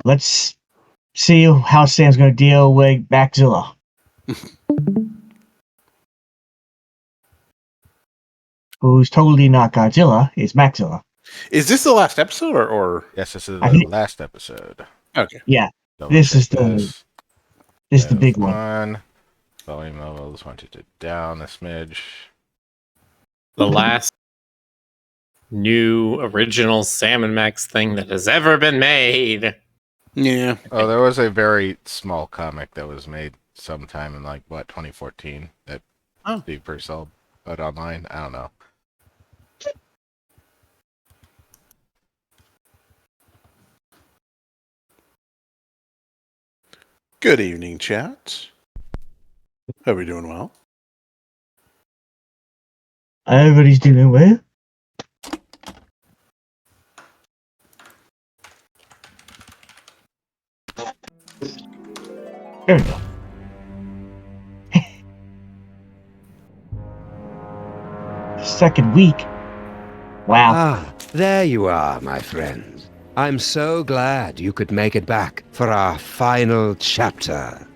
let's see how Sam's going to deal with Maxilla. Who's totally not Godzilla, is Maxilla. Is this the last episode, or? Yes, this is the last episode. Okay. Yeah, Double this check is the big one. Volume levels wanted to down a smidge. The last new original Sam and Max thing that has ever been made. Yeah. Oh, there was a very small comic that was made sometime in 2014 that Steve Purcell put online. I don't know. Good evening, chat. Hope you're doing well. Everybody's doing well. There we go. Second week. Wow. Ah, there you are, my friends. I'm so glad you could make it back for our final chapter.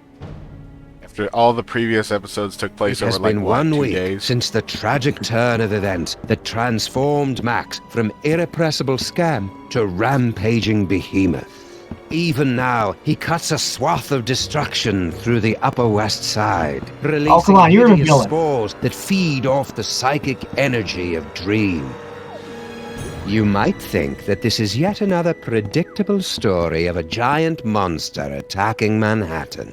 After all the previous episodes took place It has over been 1 2 week days. since the tragic turn of events that transformed Max from irrepressible scam to rampaging behemoth. Even now, he cuts a swath of destruction through the Upper West Side, releasing come on, you're a hideous villain. spores that feed off the psychic energy of Dream. You might think that this is yet another predictable story of a giant monster attacking Manhattan.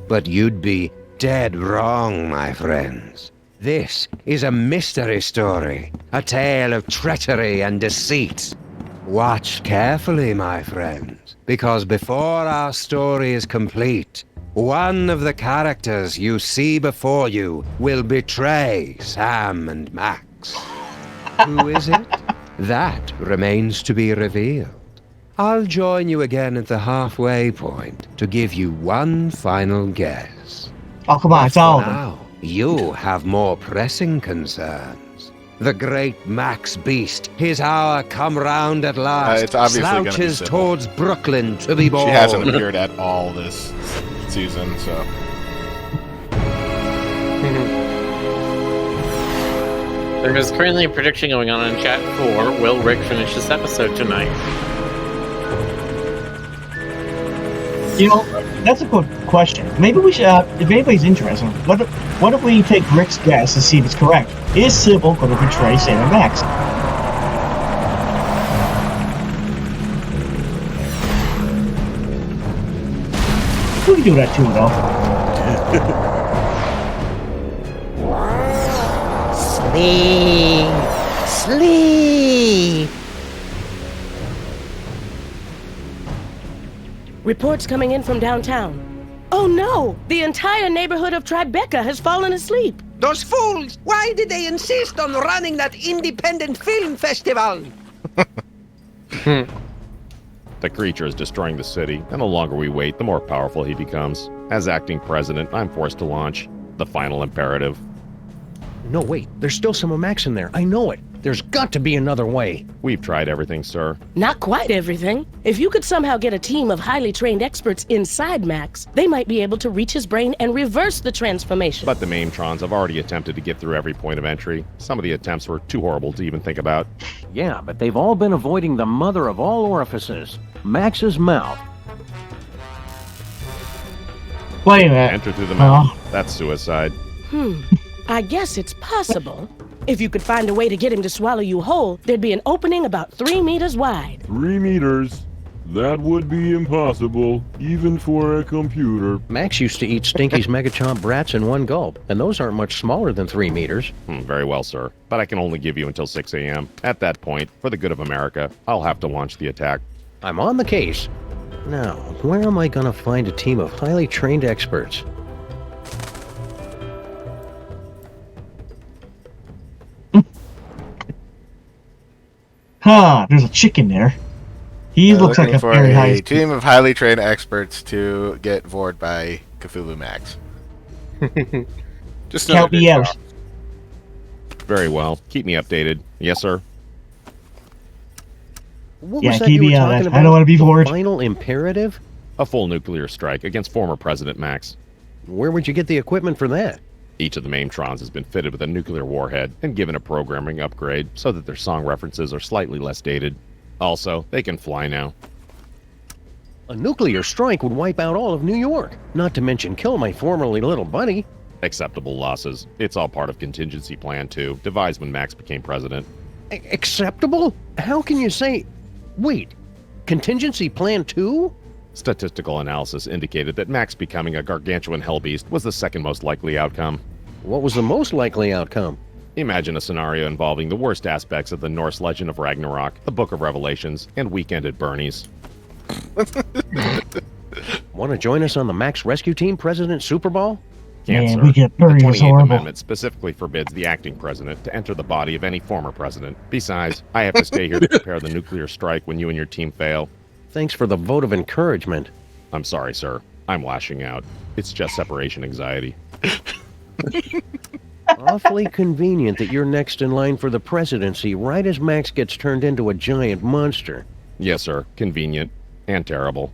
But you'd be dead wrong, my friends. This is a mystery story, a tale of treachery and deceit. Watch carefully, my friends, because before our story is complete, one of the characters you see before you will betray Sam and Max. Who is it? That remains to be revealed. I'll join you again at the halfway point to give you one final guess. Oh, come on, But it's all for of them. now, you have more pressing concerns. The great Max Beast, his hour come round at last, It's obviously gonna be slouches Sybil. towards Brooklyn to be born. She hasn't appeared at all this season, so There is currently a prediction going on in chat for will Rick finish this episode tonight? You know, that's a good question. Maybe we should, if anybody's interested, what if we take Rick's guess and see if it's correct? Is Sybil going to betray Sam and Max? We can do that too, though. Sleep. Reports coming in from downtown. Oh no! The entire neighborhood of Tribeca has fallen asleep. Those fools! Why did they insist on running that independent film festival? The creature is destroying the city, and the longer we wait, the more powerful he becomes. As acting president, I'm forced to launch the final imperative. No, wait. There's still some of Max in there. I know it. There's got to be another way. We've tried everything, sir. Not quite everything. If you could somehow get a team of highly trained experts inside Max, they might be able to reach his brain and reverse the transformation. But the Maintrons have already attempted to get through every point of entry. Some of the attempts were too horrible to even think about. Yeah, but they've all been avoiding the mother of all orifices, Max's mouth. Wait a minute. Enter through the mouth. That's suicide. I guess it's possible. If you could find a way to get him to swallow you whole, there'd be an opening about 3 meters wide. 3 meters? That would be impossible, even for a computer. Max used to eat Stinky's Megachomp brats in one gulp, and those aren't much smaller than 3 meters. Very well, sir. But I can only give you until 6 a.m. At that point, for the good of America, I'll have to launch the attack. I'm on the case. Now, where am I gonna find a team of highly trained experts? There's a chicken there. He looks like a for very a high team of highly trained experts to get vored by Cthulhu Max. Just Count me out. Very well. Keep me updated. Yes, sir. What Yeah, was that keep you were me out of talking that. about? I don't want to be The bored. final imperative? A full nuclear strike against former President Max. Where would you get the equipment for that? Each of the Maimtrons has been fitted with a nuclear warhead and given a programming upgrade so that their song references are slightly less dated. Also, they can fly now. A nuclear strike would wipe out all of New York, not to mention kill my formerly little buddy. Acceptable losses. It's all part of Contingency Plan 2, devised when Max became president. Acceptable? How can you say... Wait, Contingency Plan 2? Statistical analysis indicated that Max becoming a gargantuan hellbeast was the second most likely outcome. What was the most likely outcome? Imagine a scenario involving the worst aspects of the Norse legend of Ragnarok, the Book of Revelations, and Weekend at Bernie's. Want to join us on the Max Rescue Team President Super Bowl? Can't, Man, sir. we get The Bernie, it's 28th horrible. Amendment specifically forbids the acting president to enter the body of any former president. Besides, I have to stay here to prepare the nuclear strike when you and your team fail. Thanks for the vote of encouragement. I'm sorry, sir. I'm lashing out. It's just separation anxiety. Awfully convenient that you're next in line for the presidency right as Max gets turned into a giant monster. Yes, sir. Convenient. And terrible.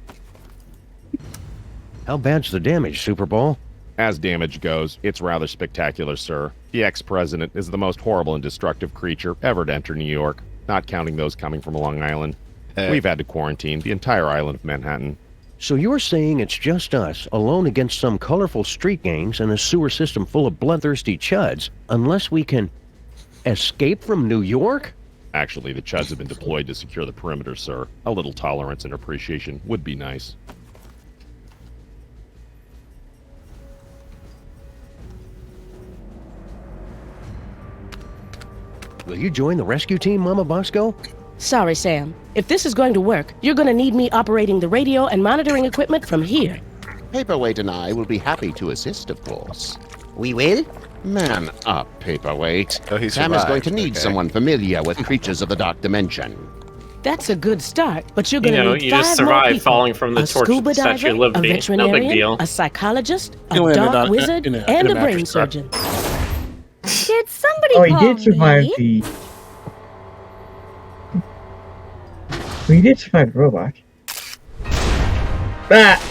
How bad's the damage, Super Bowl? As damage goes, it's rather spectacular, sir. The ex-president is the most horrible and destructive creature ever to enter New York, not counting those coming from Long Island. We've had to quarantine the entire island of Manhattan. So you're saying it's just us, alone against some colorful street gangs and a sewer system full of bloodthirsty chuds, unless we can escape from New York? Actually, the chuds have been deployed to secure the perimeter, sir. A little tolerance and appreciation would be nice. Will you join the rescue team, Mama Bosco? Sorry, Sam. If this is going to work, you're going to need me operating the radio and monitoring equipment from here. Paperweight and I will be happy to assist, of course. We will? Man up, Paperweight. Oh, he Sam is going to survived, need okay. someone familiar with creatures of the dark dimension. That's a good start, but you're You going to know, need you 5 just more survived people. falling from the a torch scuba of the Statue of diver, a Liberty. No big veterinarian, deal. a psychologist, a He landed dark on- wizard, in and a a brain mattress trap. surgeon. Did somebody Oh, he call did survive me? the. Well, he did survive the robot. Ah!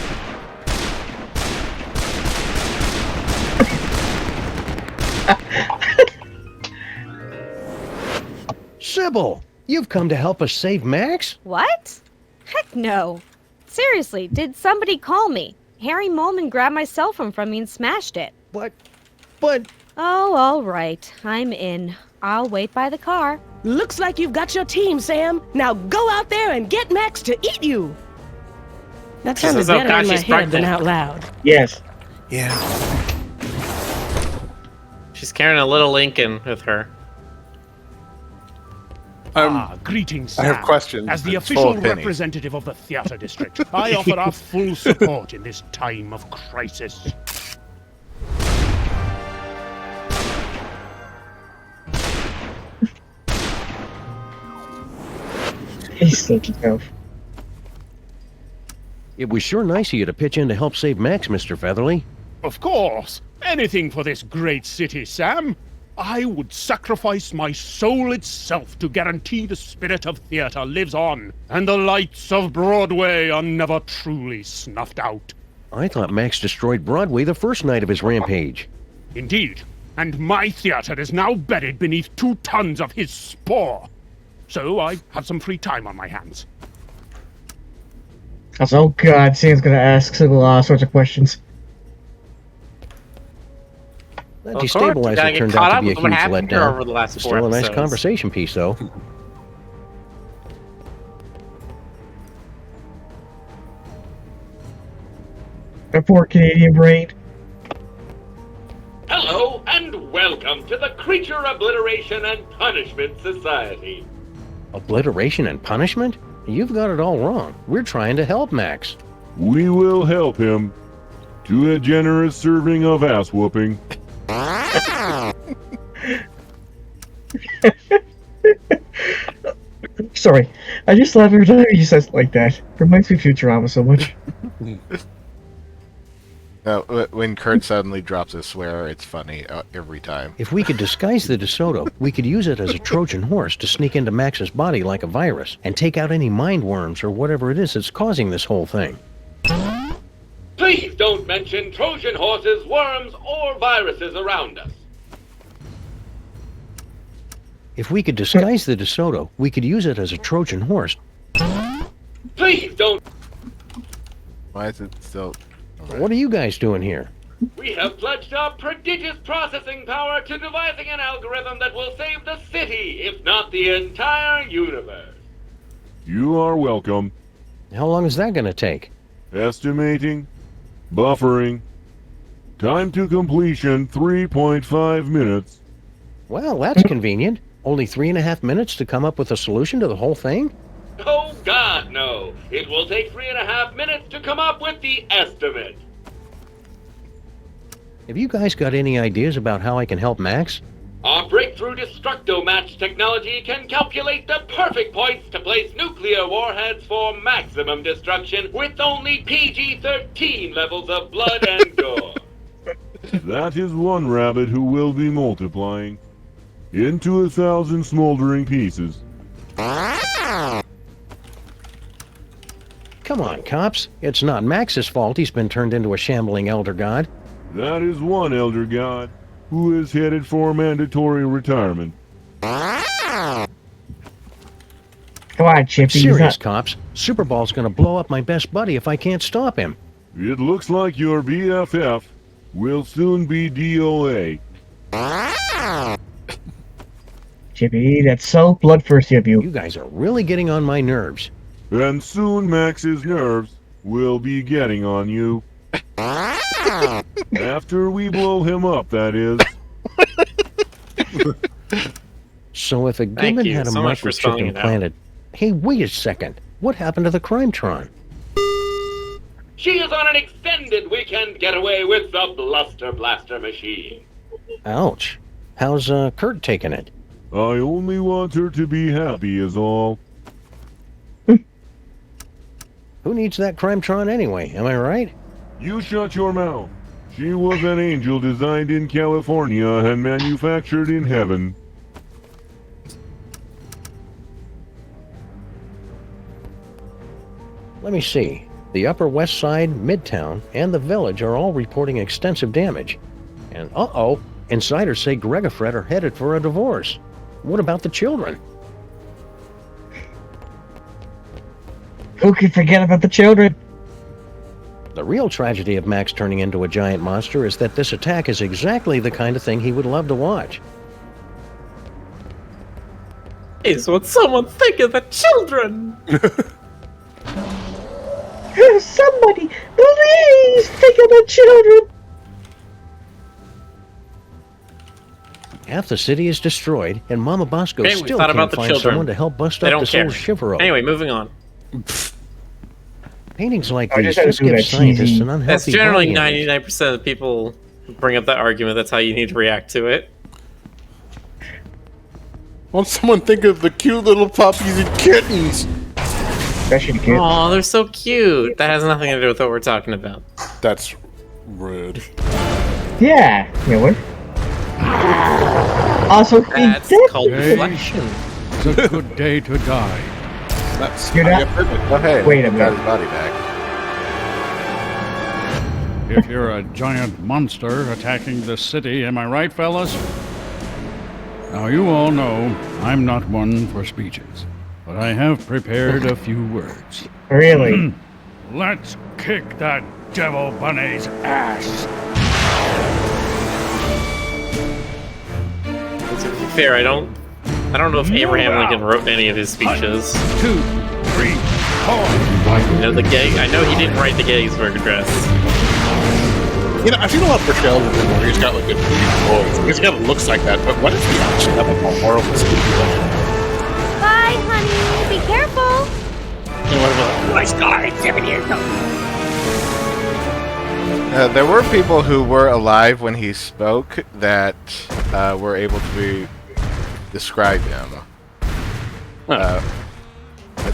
Sybil, you've come to help us save Max? What? Heck no. Seriously, did somebody call me? Harry Molman grabbed my cell phone from me and smashed it. But... Oh, all right. I'm in. I'll wait by the car. Looks like you've got your team, Sam. Now go out there and get Max to eat you. That sounded So better in my she's head than pregnant. out loud. Yes. Yeah. She's carrying a little Lincoln with her. Greetings, I have Sam. questions. As the It's full official of pennies. representative of the theater district, I offer our full support in this time of crisis. He's thinking of. It was sure nice of you to pitch in to help save Max, Mr. Featherly. Of course. Anything for this great city, Sam. I would sacrifice my soul itself to guarantee the spirit of theater lives on, and the lights of Broadway are never truly snuffed out. I thought Max destroyed Broadway the first night of his rampage. Indeed. And my theater is now buried beneath 2 tons of his spore. So I have some free time on my hands. Oh god, Sam's gonna ask Sybil all sorts of questions. That Of course, destabilizer you gotta get turned caught out to up be a with huge what happened here letdown. over the last 4 Still a nice episodes. conversation piece, though. That poor Canadian brain. Hello, and welcome to the Creature Obliteration and Punishment Society. Obliteration and punishment? You've got it all wrong. We're trying to help Max. We will help him to a generous serving of ass whooping. Sorry, I just laugh every time he says it like that. Reminds me of Futurama so much. When Kurt suddenly drops a swear, it's funny every time. If we could disguise the DeSoto, we could use it as a Trojan horse to sneak into Max's body like a virus and take out any mind worms or whatever it is that's causing this whole thing. Please don't mention Trojan horses, worms, or viruses around us. If we could disguise the DeSoto, we could use it as a Trojan horse. Please don't. Why is it still... What are you guys doing here? We have pledged our prodigious processing power to devising an algorithm that will save the city, if not the entire universe. You are welcome. How long is that going to take? Estimating. Buffering. Time to completion 3.5 minutes. Well, that's convenient. Only 3.5 minutes to come up with a solution to the whole thing? Oh, God, no. It will take 3.5 minutes to come up with the estimate. Have you guys got any ideas about how I can help Max? Our breakthrough Destructo-Match technology can calculate the perfect points to place nuclear warheads for maximum destruction with only PG-13 levels of blood and gore. That is one rabbit who will be multiplying into 1,000 smoldering pieces. Come on, cops. It's not Max's fault he's been turned into a shambling elder god. That is one elder god who is headed for mandatory retirement. Come on, Chippy. Serious, cops. Superball's gonna blow up my best buddy if I can't stop him. It looks like your BFF will soon be DOA. Chippy, that's so bloodthirsty of you. You guys are really getting on my nerves. And soon Max's nerves will be getting on you. After we blow him up, that is. So if a gibbon had a microchip implanted... Hey, wait a second. What happened to the Crimetron? She is on an extended weekend getaway with the Bluster Blaster machine. Ouch. How's Kurt taking it? I only want her to be happy is all. Who needs that Crimetron anyway, am I right? You shut your mouth. She was an angel designed in California and manufactured in heaven. Let me see. The Upper West Side, Midtown, and the Village are all reporting extensive damage. And uh-oh, insiders say Greg and Fred are headed for a divorce. What about the children? Who can forget about the children? The real tragedy of Max turning into a giant monster is that this attack is exactly the kind of thing he would love to watch. Is what someone think of the children? Somebody, please think of the children. Half the city is destroyed, and Mama Bosco still can't find someone to help bust up this old Chivero. Anyway, moving on. Paintings like these just give scientists an unhealthy That's generally body image. 99% of people bring up that argument. That's how you need to react to it. Won't someone think of the cute little puppies and kittens? Especially the kids. Oh, they're so cute. That has nothing to do with what we're talking about. That's rude. Yeah, you know what? Also, that's called reflection. It's a good day to die. That's You're not... Oh, hey, Wait a got his minute. body back. If you're a giant monster attacking the city, am I right, fellas? Now, you all know I'm not one for speeches, but I have prepared a few words. Really? Let's kick that devil bunny's ass! To be fair, I don't know if Abraham Lincoln wrote any of his speeches. 2, 3, 4. You know, I know he didn't write the Gettysburg Address. You know, I've seen a lot of portrayals of him where he's got like a voice. He's got looks like that, but what if he actually have like a horrible speech? Bye, honey. Be careful. You know, what about nice guy, 7 years old. There were people who were alive when he spoke that were able to describe him. At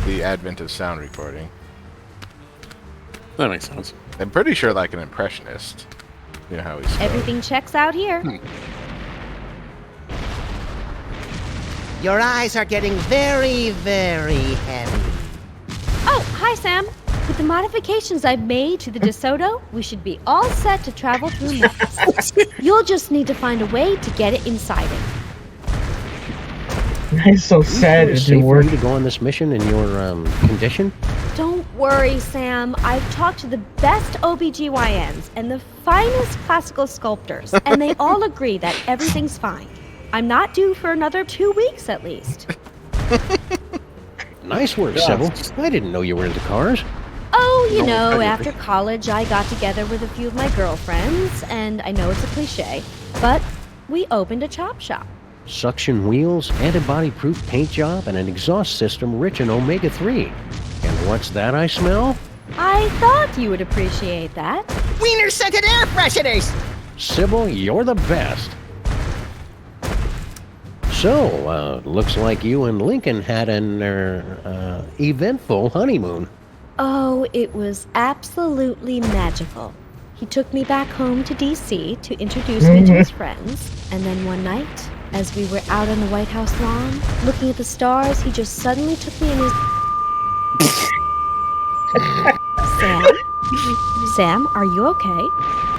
the advent of sound recording. That makes sense. I'm pretty sure like an impressionist. You know how he's Everything checks out here. Your eyes are getting very, very heavy. Oh, hi, Sam. With the modifications I've made to the DeSoto, we should be all set to travel through Max. You'll just need to find a way to get it inside it. It's so sad it Is it didn't safe for work. you to go on this mission in your condition? Don't worry, Sam. I've talked to the best OBGYNs and the finest classical sculptors, and they all agree that everything's fine. I'm not due for another 2 weeks at least. Nice work, Sybil. I didn't know you were into cars. Oh, you know, after college I got together with a few of my girlfriends, and I know it's a cliche, but we opened a chop shop. Suction wheels, antibody-proof paint job, and an exhaust system rich in omega-3. And what's that I smell? I thought you would appreciate that. Wiener-scented air fresheners! Sybil, you're the best. So, looks like you and Lincoln had an, eventful honeymoon. Oh, it was absolutely magical. He took me back home to D.C. to introduce me to his friends, and then one night, as we were out on the White House lawn, looking at the stars, he just suddenly took me in his... Sam, are you okay?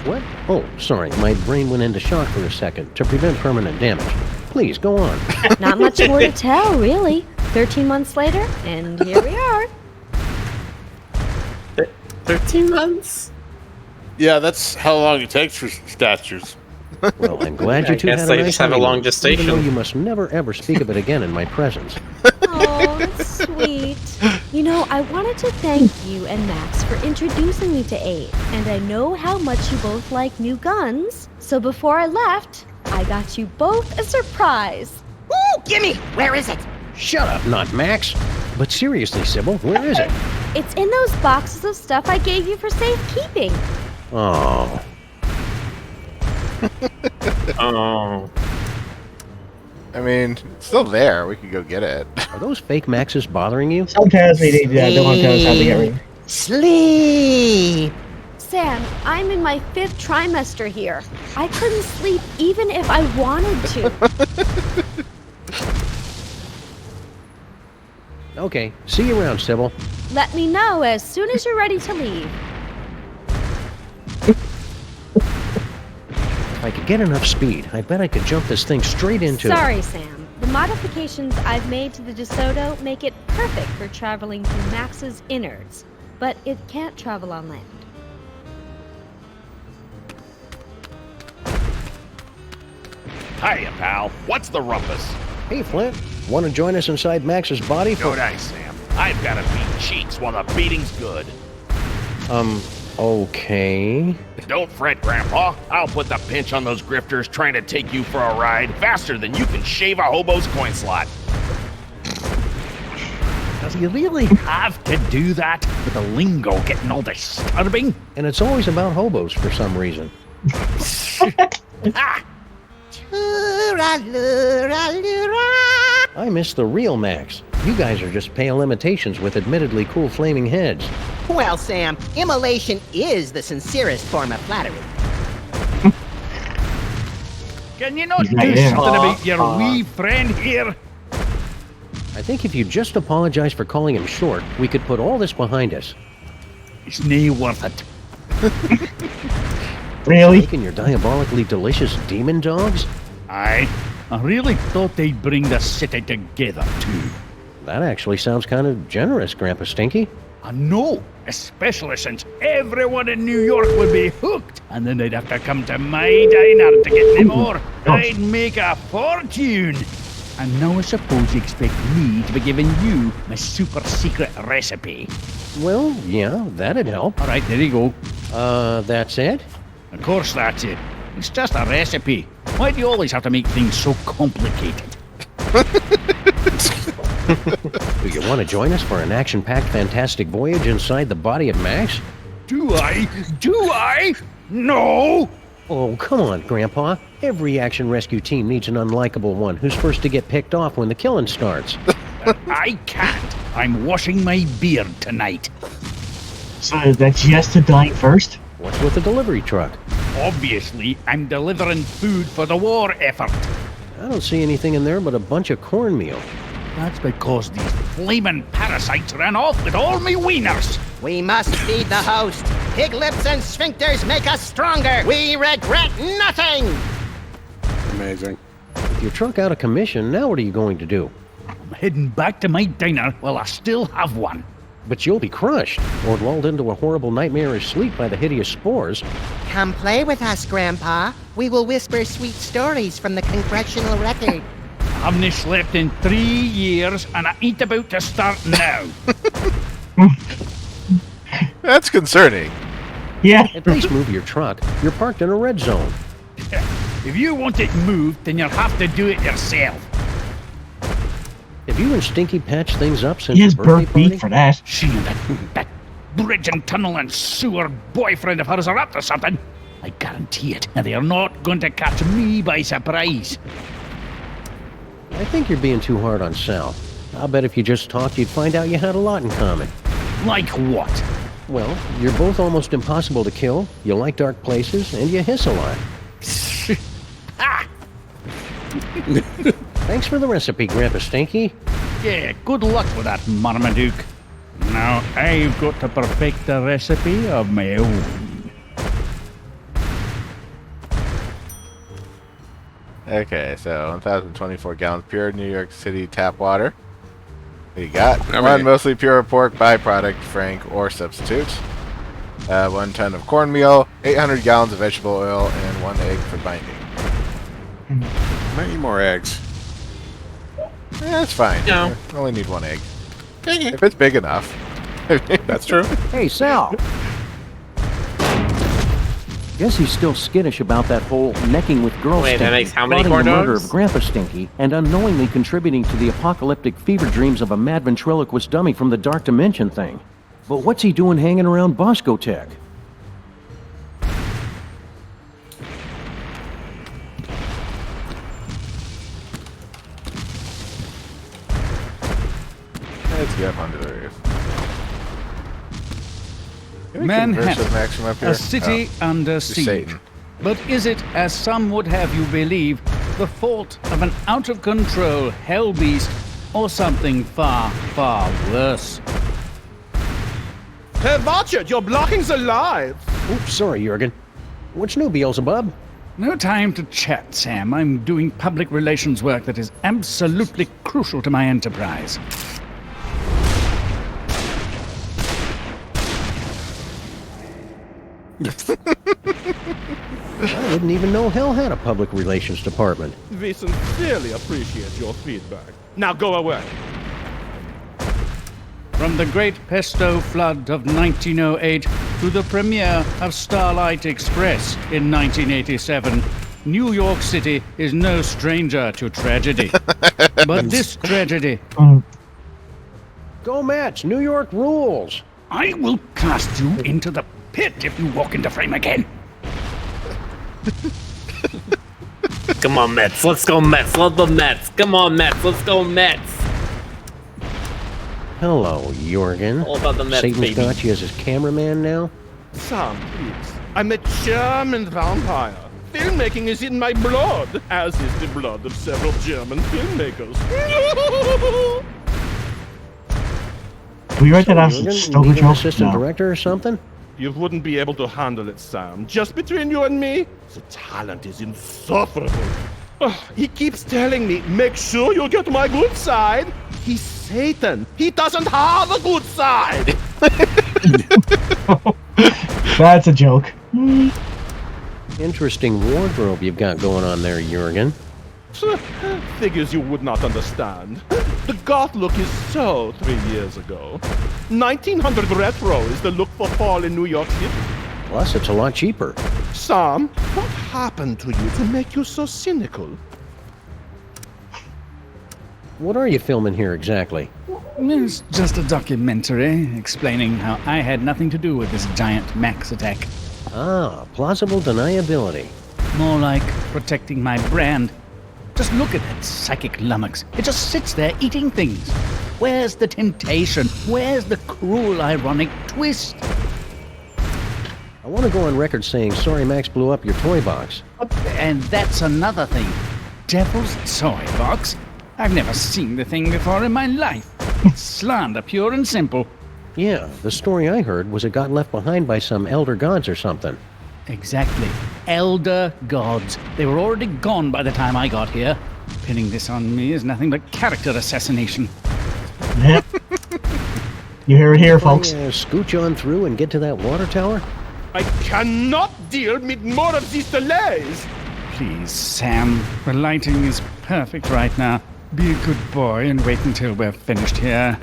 What? Oh, sorry, my brain went into shock for a second to prevent permanent damage. Please, go on. Not much more to tell, really. 13 months later, and here we are. 13 months? Yeah, that's how long it takes for statues. Well, I'm glad you two guess had they a nice just have a honeymoon, long gestation. Even though you must never ever speak of it again in my presence. Oh, that's sweet. You know, I wanted to thank you and Max for introducing me to Abe, and I know how much you both like new guns, so before I left, I got you both a surprise. Ooh, gimme! Where is it? Shut up, not Max. But seriously, Sybil, where is it? It's in those boxes of stuff I gave you for safekeeping. Oh. Oh. I mean, it's still there. We could go get it. Are those fake Maxes bothering you? Sometimes we need that. They won't tell us how to get rid of it. Sleep! Sam, I'm in my 5th trimester here. I couldn't sleep even if I wanted to. Okay, see you around, Sybil. Let me know as soon as you're ready to leave. If I could get enough speed, I bet I could jump this thing straight into... Sorry, Sam. The modifications I've made to the DeSoto make it perfect for traveling through Max's innards, but it can't travel on land. Hiya, pal. What's the rumpus? Hey, Flint. Want to join us inside Max's body for... No dice, Sam. I've got to beat cheeks while the beating's good. Okay... Don't fret, Grandpa. I'll put the pinch on those grifters trying to take you for a ride faster than you can shave a hobo's coin slot. Does he really have to do that with the lingo getting all disturbing? And it's always about hobos for some reason. Ah! I miss the real Max. You guys are just pale imitations with admittedly cool flaming heads. Well, Sam, immolation is the sincerest form of flattery. Can you not do Yeah. something about your wee friend here? I think if you just apologize for calling him short, we could put all this behind us. It's nae worth it. Really? Making your diabolically delicious demon dogs? Aye. I really thought they'd bring the city together, too. That actually sounds kind of generous, Grandpa Stinky. I know, especially since everyone in New York would be hooked, and then they'd have to come to my diner to get any more. I'd make a fortune. And now I suppose you expect me to be giving you my super secret recipe. Well, yeah, that'd help. All right, there you go. That's it? Of course that's it. It's just a recipe. Why do you always have to make things so complicated? Do you want to join us for an action-packed fantastic voyage inside the body of Max? Do I? Do I? No! Oh, come on, Grandpa. Every action rescue team needs an unlikable one who's first to get picked off when the killing starts. I can't. I'm washing my beard tonight. So that's yes to dying first? What's with the delivery truck? Obviously, I'm delivering food for the war effort. I don't see anything in there but a bunch of cornmeal. That's because these flaming parasites ran off with all me wieners. We must feed the host. Pig lips and sphincters make us stronger. We regret nothing. Amazing. With your truck out of commission, now what are you going to do? I'm heading back to my diner while I still have one. But you'll be crushed, or lulled into a horrible nightmarish sleep by the hideous spores. Come play with us, Grandpa. We will whisper sweet stories from the congressional record. I've not slept in 3 years, and I ain't about to start now. That's concerning. Yeah. At least move your truck. You're parked in a red zone. If you want it moved, then you'll have to do it yourself. Have you and Stinky patched things up since He has your birthday burnt party? beef for that. She and that bridge and tunnel and sewer boyfriend of hers are up to something. I guarantee it, and they are not going to catch me by surprise. I think you're being too hard on Sal. I'll bet if you just talked, you'd find out you had a lot in common. Like what? Well, you're both almost impossible to kill, you like dark places, and you hiss a lot. Ah! Thanks for the recipe, Grandpa Stinky. Yeah, good luck with that, Marmaduke. Now I've got to perfect a recipe of my own. Okay, so 1,024 gallons pure New York City tap water. We got All one right. mostly pure pork byproduct, frank, or substitute. 1 ton of cornmeal, 800 gallons of vegetable oil, and 1 egg for binding. Might need more eggs. That's fine. No. I only need 1 egg. If it's big enough. That's true. Hey, Sal. Guess he's still skittish about that whole necking with girl Wait, Stinky, that makes how many plotting the corn murder dogs? of Grandpa Stinky, and unknowingly contributing to the apocalyptic fever dreams of a mad ventriloquist dummy from the Dark Dimension thing. But what's he doing hanging around Bosco Tech? Let's get up onto the roof. Can we converse with Max from up Manhattan, here? a city Oh, under it's siege. Satan. But is it, as some would have you believe, the fault of an out-of-control hell beast, or something far, far worse? Hey, watch it! You're blocking the light! Oops, sorry, Jurgen. What's new, Beelzebub? No time to chat, Sam. I'm doing public relations work that is absolutely crucial to my enterprise. I didn't even know hell had a public relations department. We sincerely appreciate your feedback. Now go away. From the Great Pesto Flood of 1908 to the premiere of Starlight Express in 1987, New York City is no stranger to tragedy. But this tragedy... Go Mets! New York rules! I will cast you into the pit if you walk into frame again. Come on, Mets. Let's go, Mets. Love the Mets. Come on, Mets. Let's go, Mets. Hello, Jurgen. All about the Mets, Satan's baby. got you as his cameraman now? Sam, please. I'm a German vampire. Filmmaking is in my blood, as is the blood of several German filmmakers. Can we write that out as Jurgen, a Stoker need an joke? assistant No. director or something? You wouldn't be able to handle it, Sam. Just between you and me, the talent is insufferable. Ugh, he keeps telling me, make sure you get my good side. He's Satan. He doesn't have a good side. That's a joke. Interesting wardrobe you've got going on there, Jurgen. Figures you would not understand. The goth look is so 3 years ago. 1900 retro is the look for fall in New York City. Plus, it's a lot cheaper. Sam, what happened to you to make you so cynical? What are you filming here exactly? It's just a documentary explaining how I had nothing to do with this giant Max attack. Ah, plausible deniability. More like protecting my brand. Just look at that psychic lummox. It just sits there eating things. Where's the temptation? Where's the cruel, ironic twist? want to go on record saying sorry Max blew up your toy box. And that's another thing. Devil's toy box? I've never seen the thing before in my life. It's slander, pure and simple. Yeah, the story I heard was it got left behind by some elder gods or something. Exactly. Elder gods. They were already gone by the time I got here. Pinning this on me is nothing but character assassination. Yep. You hear it here, folks. Scooch on through and get to that water tower? I cannot deal with more of these delays. Please, Sam. The lighting is perfect right now. Be a good boy and wait until we're finished here.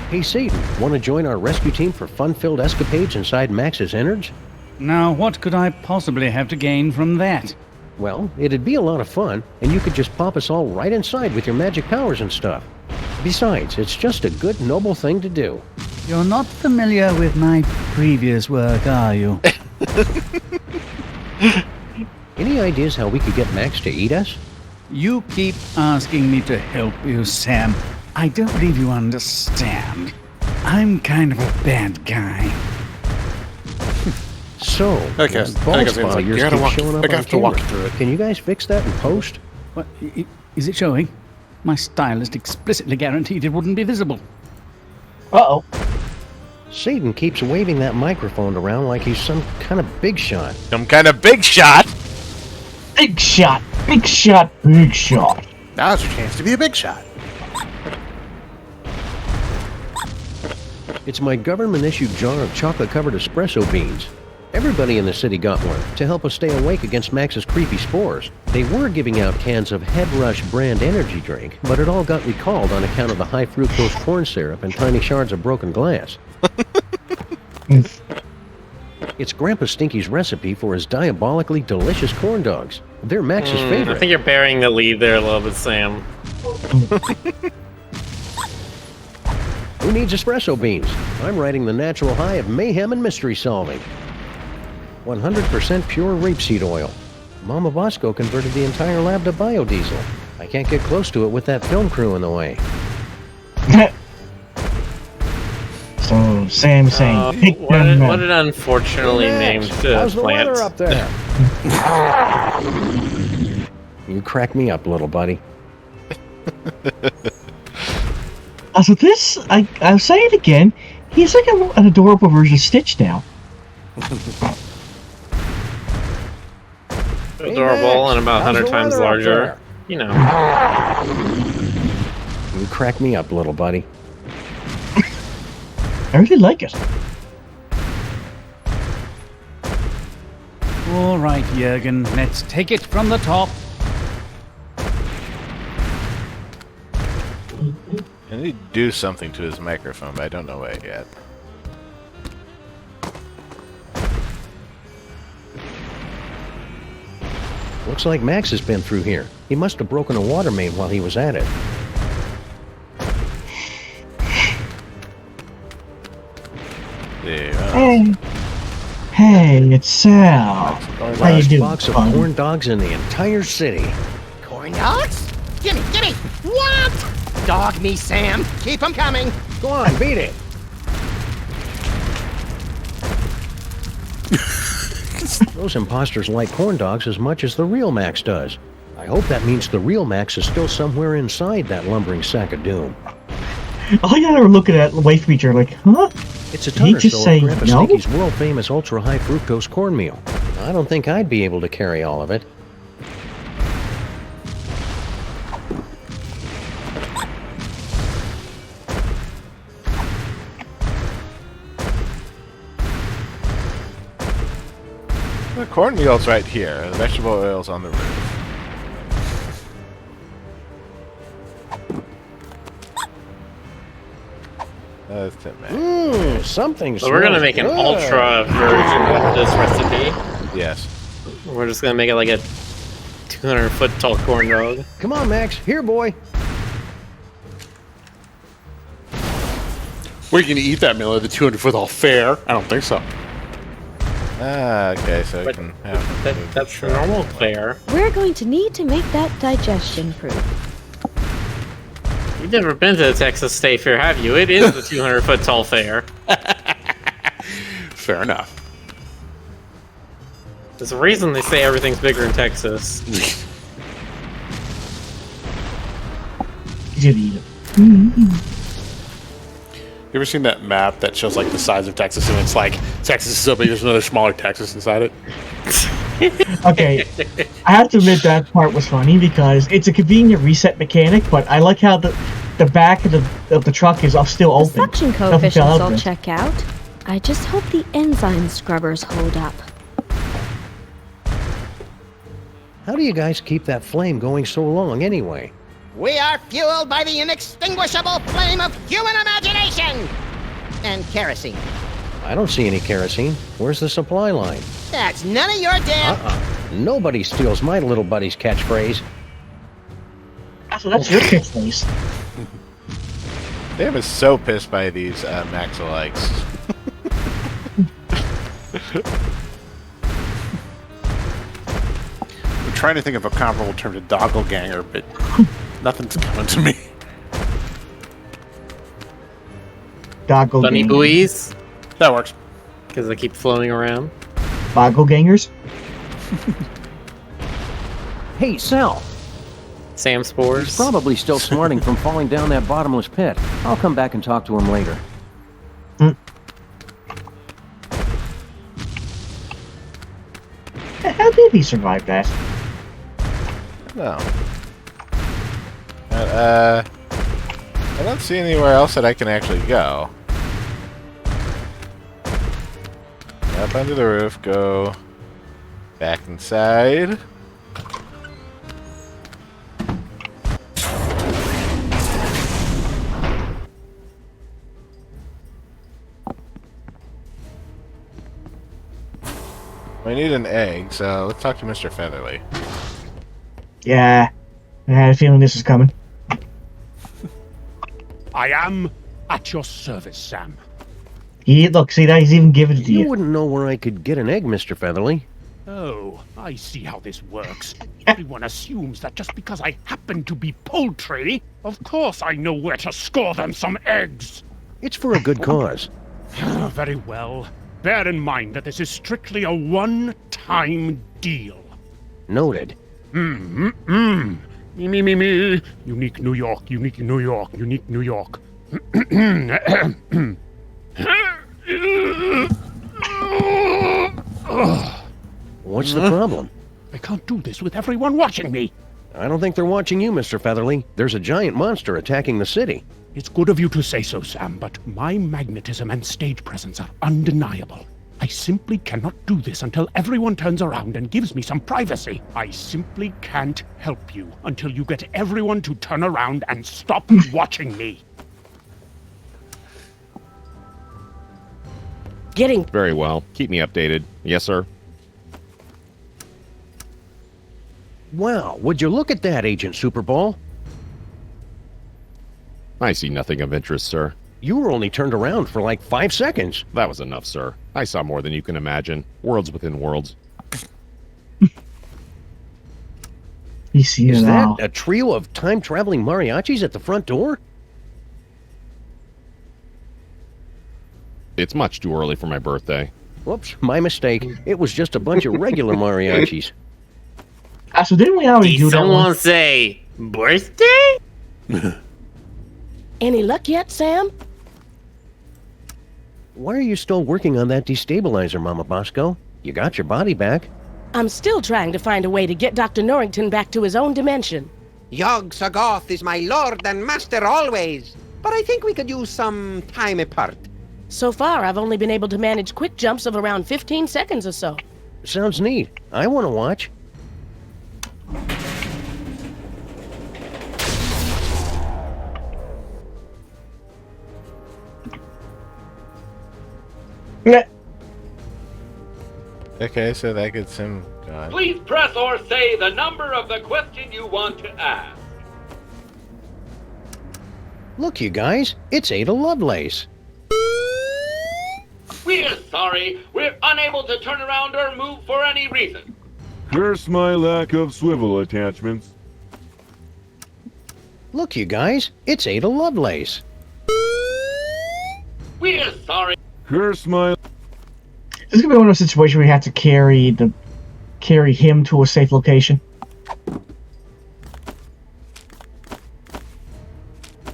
Hey, Satan, want to join our rescue team for fun-filled escapades inside Max's innards? Now, what could I possibly have to gain from that? Well, it'd be a lot of fun, and you could just pop us all right inside with your magic powers and stuff. Besides, it's just a good, noble thing to do. You're not familiar with my previous work, are you? Any ideas how we could get Max to eat us? You keep asking me to help you, Sam. I don't believe you understand. I'm kind of a bad guy. So, I guess bald it's spot like, yours you gotta keeps walk- showing up I on have to walk camera. through it. Can you guys fix that in post? What, is it showing? My stylist explicitly guaranteed it wouldn't be visible. Uh-oh. Satan keeps waving that microphone around like he's some kind of big shot. Some kind of big shot? Big shot, big shot, big shot. Now's your chance to be a big shot. It's my government-issued jar of chocolate-covered espresso beans. Everybody in the city got one to help us stay awake against Max's creepy spores. They were giving out cans of Head Rush brand energy drink, but it all got recalled on account of the high fructose corn syrup and tiny shards of broken glass. It's Grandpa Stinky's recipe for his diabolically delicious corn dogs. They're Max's favorite. I think you're burying the lead there a little bit, Sam. Who needs espresso beans? I'm riding the natural high of mayhem and mystery solving. 100% pure rapeseed oil. Mama Bosco converted the entire lab to biodiesel. I can't get close to it with that film crew in the way. So, Sam saying, pick what them an unfortunately named How's the plant. weather up there? You crack me up, little buddy. So this, I'll say it again, he's like an adorable version of Stitch now. Adorable and about 100 times larger. You know. You crack me up, little buddy. I really like it. All right, Jurgen, let's take it from the top. I need to do something to his microphone, but I don't know what yet. Looks like Max has been through here. He must have broken a water main while he was at it. Hey, it's Sal. How you Last doing? box of bud? corn dogs in the entire city. Corn dogs? Gimme, gimme! What? Dog me, Sam. Keep 'em coming. Go on, beat it. Those imposters like corn dogs as much as the real Max does. I hope that means the real Max is still somewhere inside that lumbering sack of doom. All you gotta look at that way feature like, huh? It's a Did he ton or just so say of Grandpa no? Stinky's world-famous ultra-high fructose cornmeal. I don't think I'd be able to carry all of it. The cornmeal's right here. The vegetable oil's on the roof. That's it, man. Something. So we're gonna make an ultra version of this recipe. Yes. We're just gonna make it like a 200-foot tall corn dog. Come on, Max. Here, boy. We're going to eat that meal at the 200-foot all fair? I don't think so. Ah, okay, so we But can have that's the normal fare. We're going to need to make that digestion proof. You've never been to the Texas State Fair, have you? It is the 200-foot tall fair. Fair enough. There's a reason they say everything's bigger in Texas. You ever seen that map that shows like the size of Texas, and it's like Texas is so big, there's another smaller Texas inside it? Okay, I have to admit that part was funny because it's a convenient reset mechanic, but I like how the back of the truck is still open. Suction coefficients all check out. I just hope the enzyme scrubbers hold up. How do you guys keep that flame going so long anyway? We are fueled by the inextinguishable flame of human imagination! And kerosene. I don't see any kerosene. Where's the supply line? That's none of your damn... Nobody steals my little buddy's catchphrase. So that's your catchphrase. Sam is so pissed by these Max-alikes. I'm trying to think of a comparable term to doppelganger, but nothing's coming to me. Bunny buoys? That works. Because they keep floating around. Boggle-gangers? Hey, Sal. Sam spores? He's probably still smarting from falling down that bottomless pit. I'll come back and talk to him later. How did he survive that? No. But, I don't see anywhere else that I can actually go. Up onto the roof, go back inside. We need an egg, so let's talk to Mr. Featherly. Yeah, I had a feeling this was coming. I am at your service, Sam. Look, see that? He's even given it to you. You wouldn't know where I could get an egg, Mr. Featherly. Oh, I see how this works. Everyone assumes that just because I happen to be poultry, of course I know where to score them some eggs. It's for a good cause. Very well. Bear in mind that this is strictly a one-time deal. Noted. Me. Unique New York, unique New York, unique New York. What's the problem? I can't do this with everyone watching me. I don't think they're watching you, Mr. Featherly. There's a giant monster attacking the city. It's good of you to say so, Sam, but my magnetism and stage presence are undeniable. I simply cannot do this until everyone turns around and gives me some privacy. I simply can't help you until you get everyone to turn around and stop watching me. Very well. Keep me updated. Yes, sir. Wow, would you look at that, Agent Superball? I see nothing of interest, sir. You were only turned around for like 5 seconds. That was enough, sir. I saw more than you can imagine. Worlds within worlds. You see Is it now. that a trio of time-traveling mariachis at the front door? It's much too early for my birthday. Whoops, my mistake. It was just a bunch of regular mariachis. So didn't we already do that one? Someone say birthday? Any luck yet, Sam? Why are you still working on that destabilizer, Mama Bosco? You got your body back. I'm still trying to find a way to get Dr. Norrington back to his own dimension. Yog Sagoth is my lord and master always, but I think we could use some time apart. So far, I've only been able to manage quick jumps of around 15 seconds or so. Sounds neat. I want to watch. Okay, so that gets him gone. Please press or say the number of the question you want to ask. Look, you guys, it's Ada Lovelace. We're sorry. We're unable to turn around or move for any reason. Curse my lack of swivel attachments. Look, you guys, it's Ada Lovelace. We're sorry. Curse my... This is gonna be one of those situations where you have to carry him to a safe location.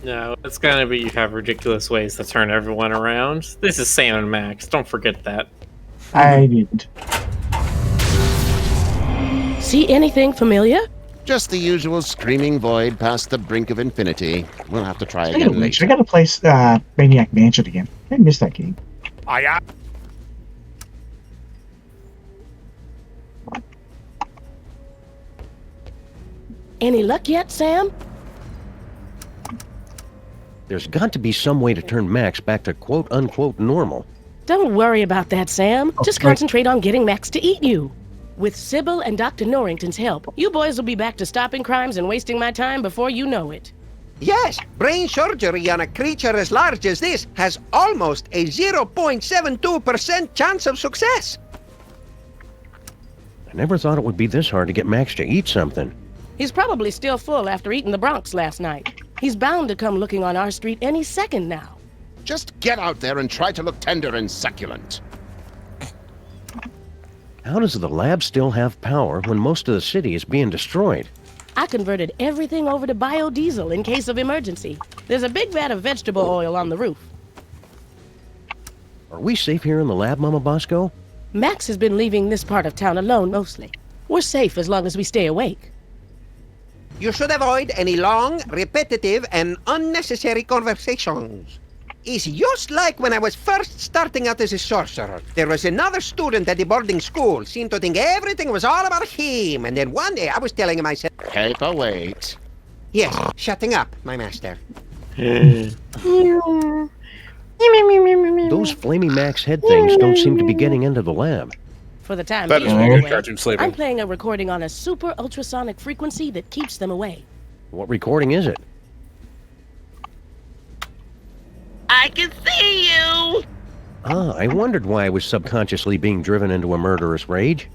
No, it's gonna be you have ridiculous ways to turn everyone around. This is Sam and Max. Don't forget that. I didn't. See anything familiar? Just the usual screaming void past the brink of infinity. We'll have to try again I later. gotta play Maniac Mansion again. I missed that game. I am. Any luck yet, Sam? There's got to be some way to turn Max back to quote-unquote normal. Don't worry about that, Sam. Just concentrate on getting Max to eat you. With Sybil and Dr. Norrington's help, you boys will be back to stopping crimes and wasting my time before you know it. Yes, brain surgery on a creature as large as this has almost a 0.72% chance of success. I never thought it would be this hard to get Max to eat something. He's probably still full after eating the Bronx last night. He's bound to come looking on our street any second now. Just get out there and try to look tender and succulent. How does the lab still have power when most of the city is being destroyed? I converted everything over to biodiesel in case of emergency. There's a big vat of vegetable oil on the roof. Are we safe here in the lab, Mama Bosco? Max has been leaving this part of town alone mostly. We're safe as long as we stay awake. You should avoid any long, repetitive, and unnecessary conversations. It's just like when I was first starting out as a sorcerer. There was another student at the boarding school, seemed to think everything was all about him, and then one day I was telling myself, Paperweight. yes, shutting up, my master. Those flaming Max head things don't seem to be getting into the lab. For the time That being, is weird. anyway, Cartoon sleeping. I'm playing a recording on a super ultrasonic frequency that keeps them away. What recording is it? I can see you! Ah, I wondered why I was subconsciously being driven into a murderous rage.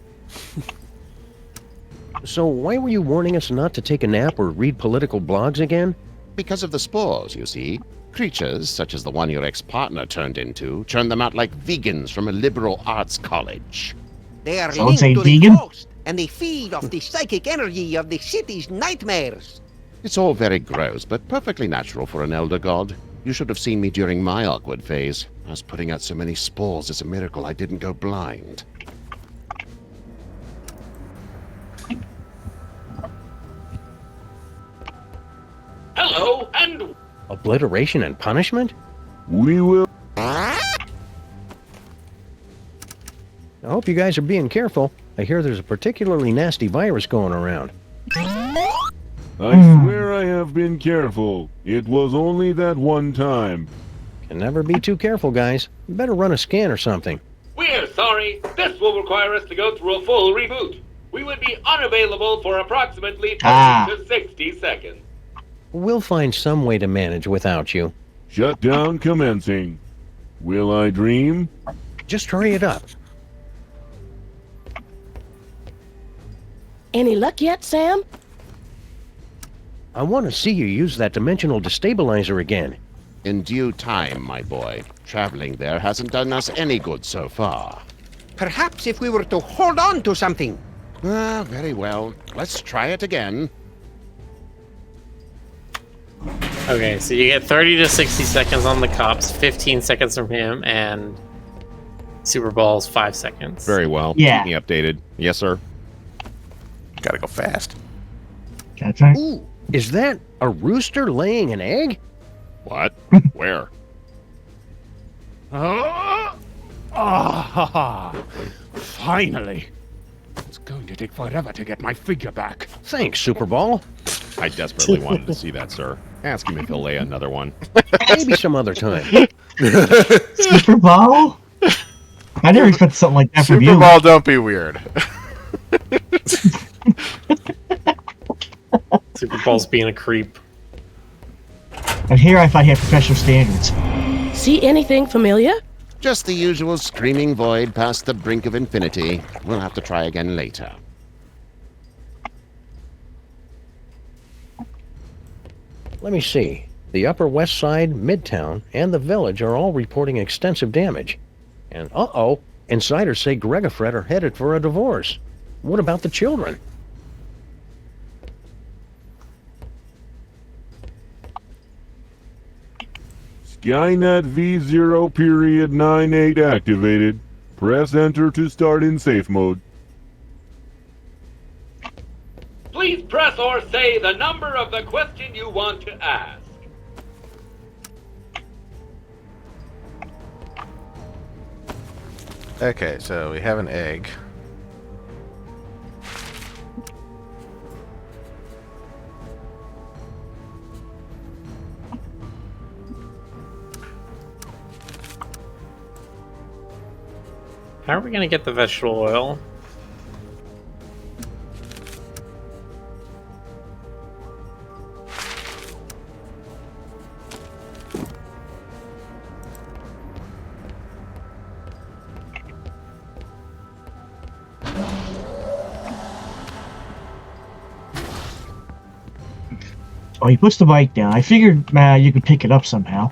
So why were you warning us not to take a nap or read political blogs again? Because of the spores, you see. Creatures, such as the one your ex-partner turned into, churn them out like vegans from a liberal arts college. They are Someone linked say to vegan? the ghost, and they feed off the psychic energy of the city's nightmares. It's all very gross, but perfectly natural for an elder god. You should have seen me during my awkward phase. I was putting out so many spores, it's a miracle I didn't go blind. Hello, and Obliteration and punishment? We will. I hope you guys are being careful. I hear there's a particularly nasty virus going around. I swear I have been careful. It was only that one time. Can never be too careful, guys. You better run a scan or something. we're sorry. This will require us to go through a full reboot. We would be unavailable for approximately 30 to 60 seconds. We'll find some way to manage without you. Shutdown commencing. Will I dream? Just hurry it up. Any luck yet, Sam? I want to see you use that dimensional destabilizer again. In due time, my boy. Traveling there hasn't done us any good so far. Perhaps if we were to hold on to something. Ah, very well. Let's try it again. Okay, so you get 30 to 60 seconds on the cops, 15 seconds from him, and Super Ball's 5 seconds. Very well. Yeah. Keep me updated. Yes, sir. Gotta go fast. Ooh, is that a rooster laying an egg? What? Where? Finally! It's going to take forever to get my figure back. Thanks, Super Ball. I desperately wanted to see that, sir. Ask him if he'll lay another one. Maybe some other time. Super Ball? I never expected something like that from you. Super Ball, don't be weird. Super Ball's being a creep. And here I thought he had professional standards. See anything familiar? Just the usual screaming void past the brink of infinity. We'll have to try again later. Let me see. The Upper West Side, Midtown, and the Village are all reporting extensive damage. And uh-oh, Insiders say Greg and Fred are headed for a divorce. What about the children? Skynet V0.98 activated. Press enter to start in safe mode. Please press or say the number of the question you want to ask. Okay, so we have an egg. How are we gonna get the vegetable oil? Oh, he puts the bike down. I figured you could pick it up somehow.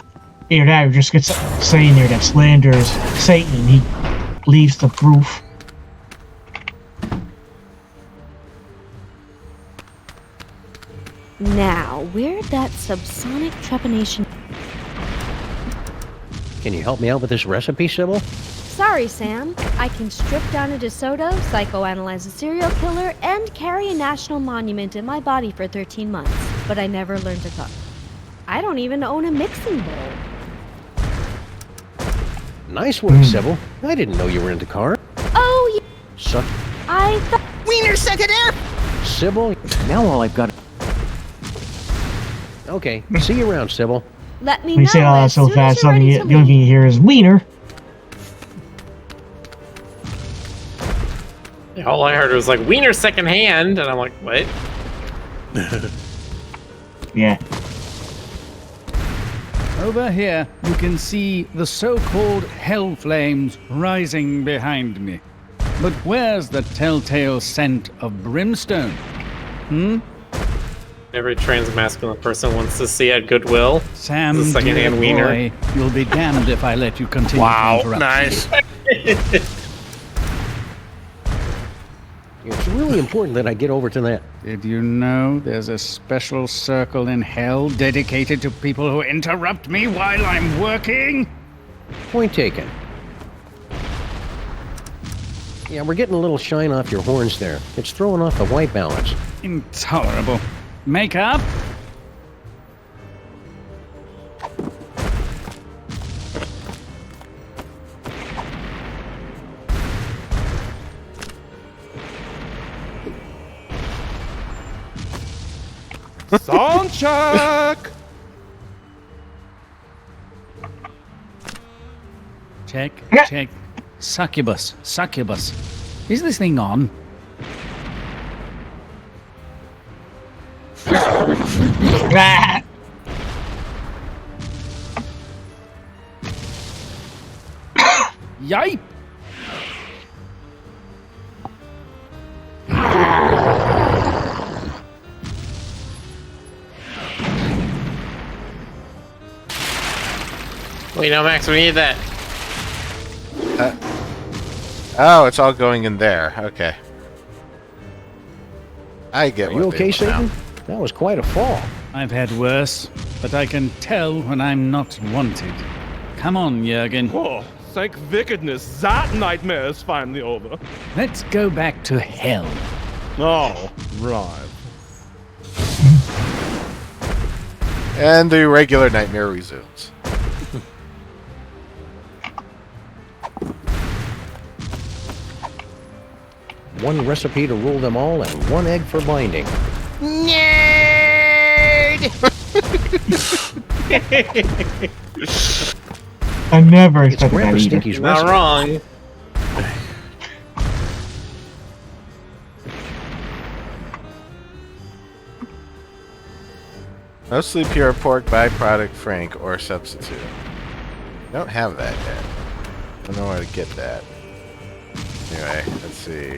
Either that or just gets saying there that slanders Satan and he leaves the proof. Now, where'd that subsonic trepanation... Can you help me out with this recipe, Sybil? Sorry, Sam. I can strip down a DeSoto, psychoanalyze a serial killer, and carry a national monument in my body for 13 months. But I never learned to cook. I don't even own a mixing bowl. Nice work, Sybil. I didn't know you were into cars. Oh, yeah. Suck. I thought... Wiener sent it air! Sybil, now all I've got... Okay, see you around, Sybil. Let me When you know say all that as so soon as fast, you're ready the to only thing leave. you hear is wiener. Yeah, all I heard was like wiener secondhand, and I'm like, what? Yeah. Over here, you can see the so-called hell flames rising behind me. But where's the telltale scent of brimstone? Hmm? Every transmasculine person wants to see at Goodwill. Sam, the secondhand dear wiener. boy, you'll be damned if I let you continue to interrupt nice. It's really important that I get over to that. Did you know there's a special circle in hell dedicated to people who interrupt me while I'm working? Point taken. Yeah, we're getting a little shine off your horns there. It's throwing off the white balance. Intolerable. Make up? Sound check! Check, check. Succubus, succubus. Is this thing on? Yipe! Wait, no, Max, we need that. Oh, it's all going in there. Okay. I get Are what you they okay, want now. Satan? That was quite a fall. I've had worse, but I can tell when I'm not wanted. Come on, Jurgen. Oh, thank wickedness, that nightmare is finally over. Let's go back to hell. Oh, right. And the regular nightmare resumes. One recipe to rule them all and one egg for binding. Nerd! I never It's expected Grandpa that either. Stinky's Not recipe. wrong. Mostly pure pork byproduct Frank or substitute. Don't have that yet. I don't know where to get that. Anyway, let's see.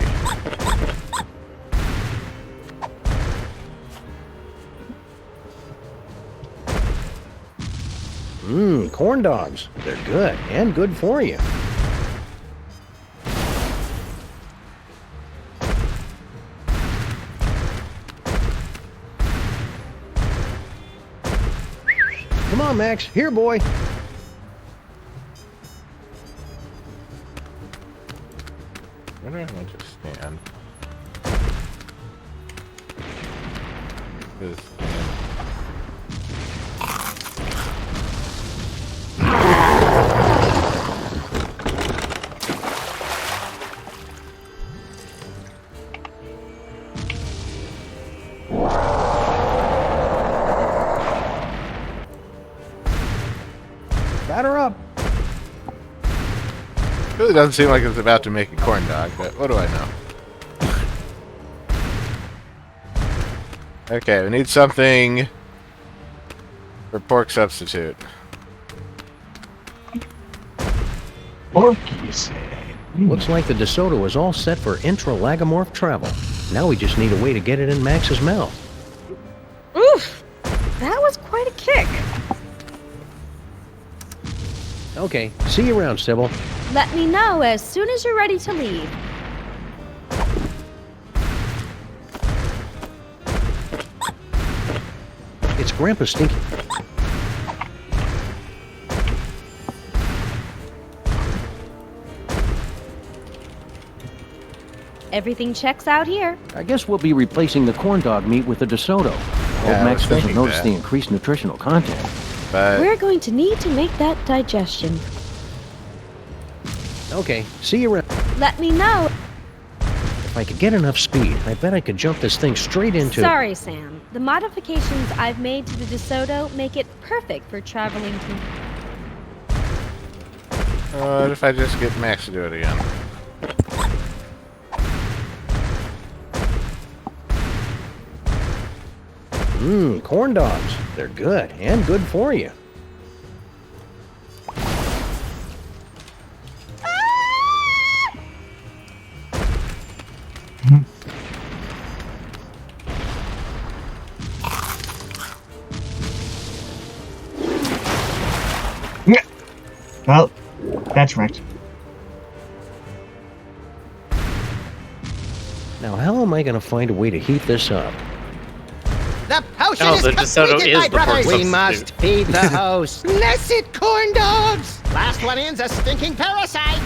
Mmm, corn dogs. They're good and good for you. on, Max. Here, boy. Where do I want to stand? Just stand. Batter up. Really doesn't seem like it's about to make a corn dog, but what do I know? Okay, we need something for pork substitute. Pork, you say? Looks like the DeSoto is all set for intra-lagomorph travel. Now we just need a way to get it in Max's mouth. Oof! That was quite a kick. Okay, see you around, Sybil. Let me know as soon as you're ready to leave. It's Grandpa Stinky. Everything checks out here. I guess we'll be replacing the corn dog meat with the DeSoto. Yeah, Hope Max I was doesn't thinking notice that. the increased nutritional content. But We're going to need to make that digestion. Okay, see you around. Let me know. If I could get enough speed, I bet I could jump this thing straight into... Sorry, Sam. The modifications I've made to the DeSoto make it perfect for traveling to... what if I just get Max to do it again? Corn dogs. They're good, and good for you. Well, that's wrecked. Now, how am I going to find a way to heat this up? The potion Oh, is the DeSoto completed, is my the pork brothers. We substitute. must feed the host. Blessed corn dogs! Last one in's a stinking parasite.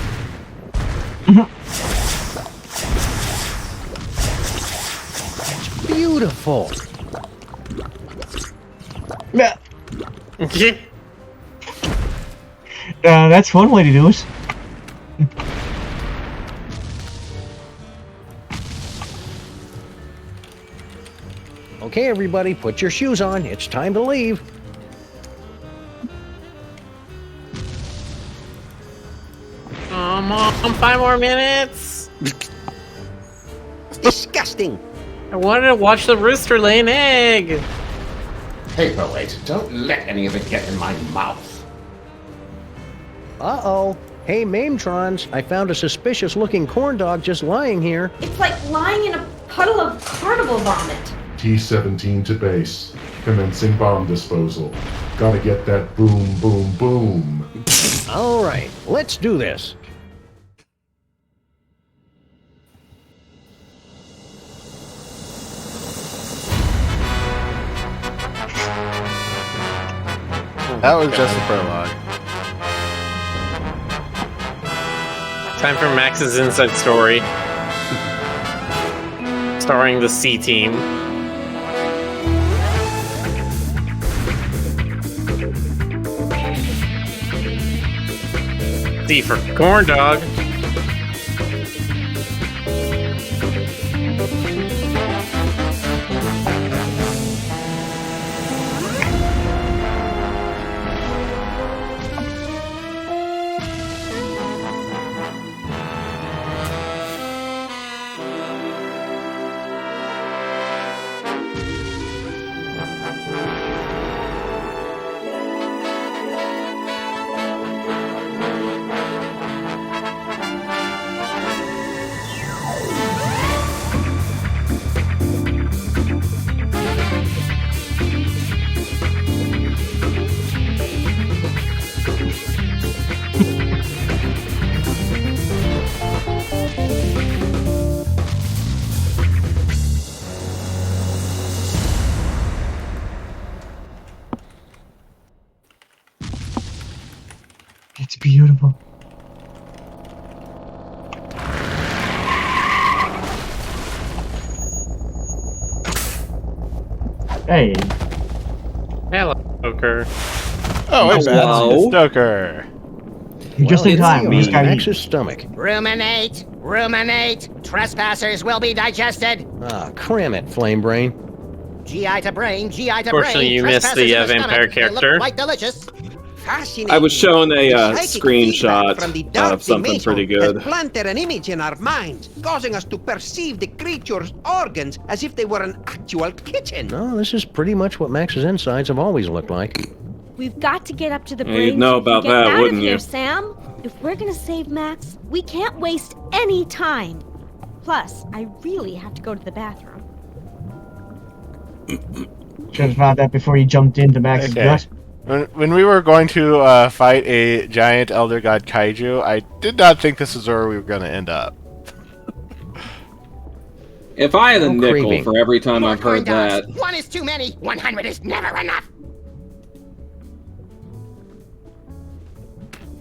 Beautiful. Yeah. That's one way to do it. Okay, everybody, put your shoes on. It's time to leave. Come on, 5 more minutes. Disgusting. I wanted to watch the rooster lay an egg. Paperweight, don't let any of it get in my mouth. Uh-oh. Hey, Mametrons, I found a suspicious-looking corn dog just lying here. It's like lying in a puddle of carnival vomit. T-17 to base. Commencing bomb disposal. Gotta get that boom, boom, boom. All right, let's do this. That was just the prologue. Time for Max's inside story. Starring the C Team. C for corn dog. Hey. Hello, Stoker. Oh, it's Hello. Stoker. You're just in it's time. We just got Max's stomach. Ruminate, ruminate. Trespassers will be digested. Ah, cram it, Flame Brain. GI to brain, GI to brain. Fortunately, you missed the Trespassers in vampire stomach. They look character. quite delicious. Fascinating. I was shown a Psychic feedback from the screenshot dark of something dimension pretty has good. planted an image in our minds, causing us to perceive the creature's organs as if they were an actual kitchen. No, this is pretty much what Max's insides have always looked like. We've got to get up to the Yeah, brain. you'd know so we can about get that, out wouldn't of here, you? Sam. If we're gonna save Max, we can't waste any time. Plus, I really have to go to the bathroom. Should have found that before you jumped into Max's gut. When we were going to fight a giant elder god kaiju, I did not think this is where we were going to end up. If I had a No nickel craving. for every time I've heard that, One is too many. 100 is never enough.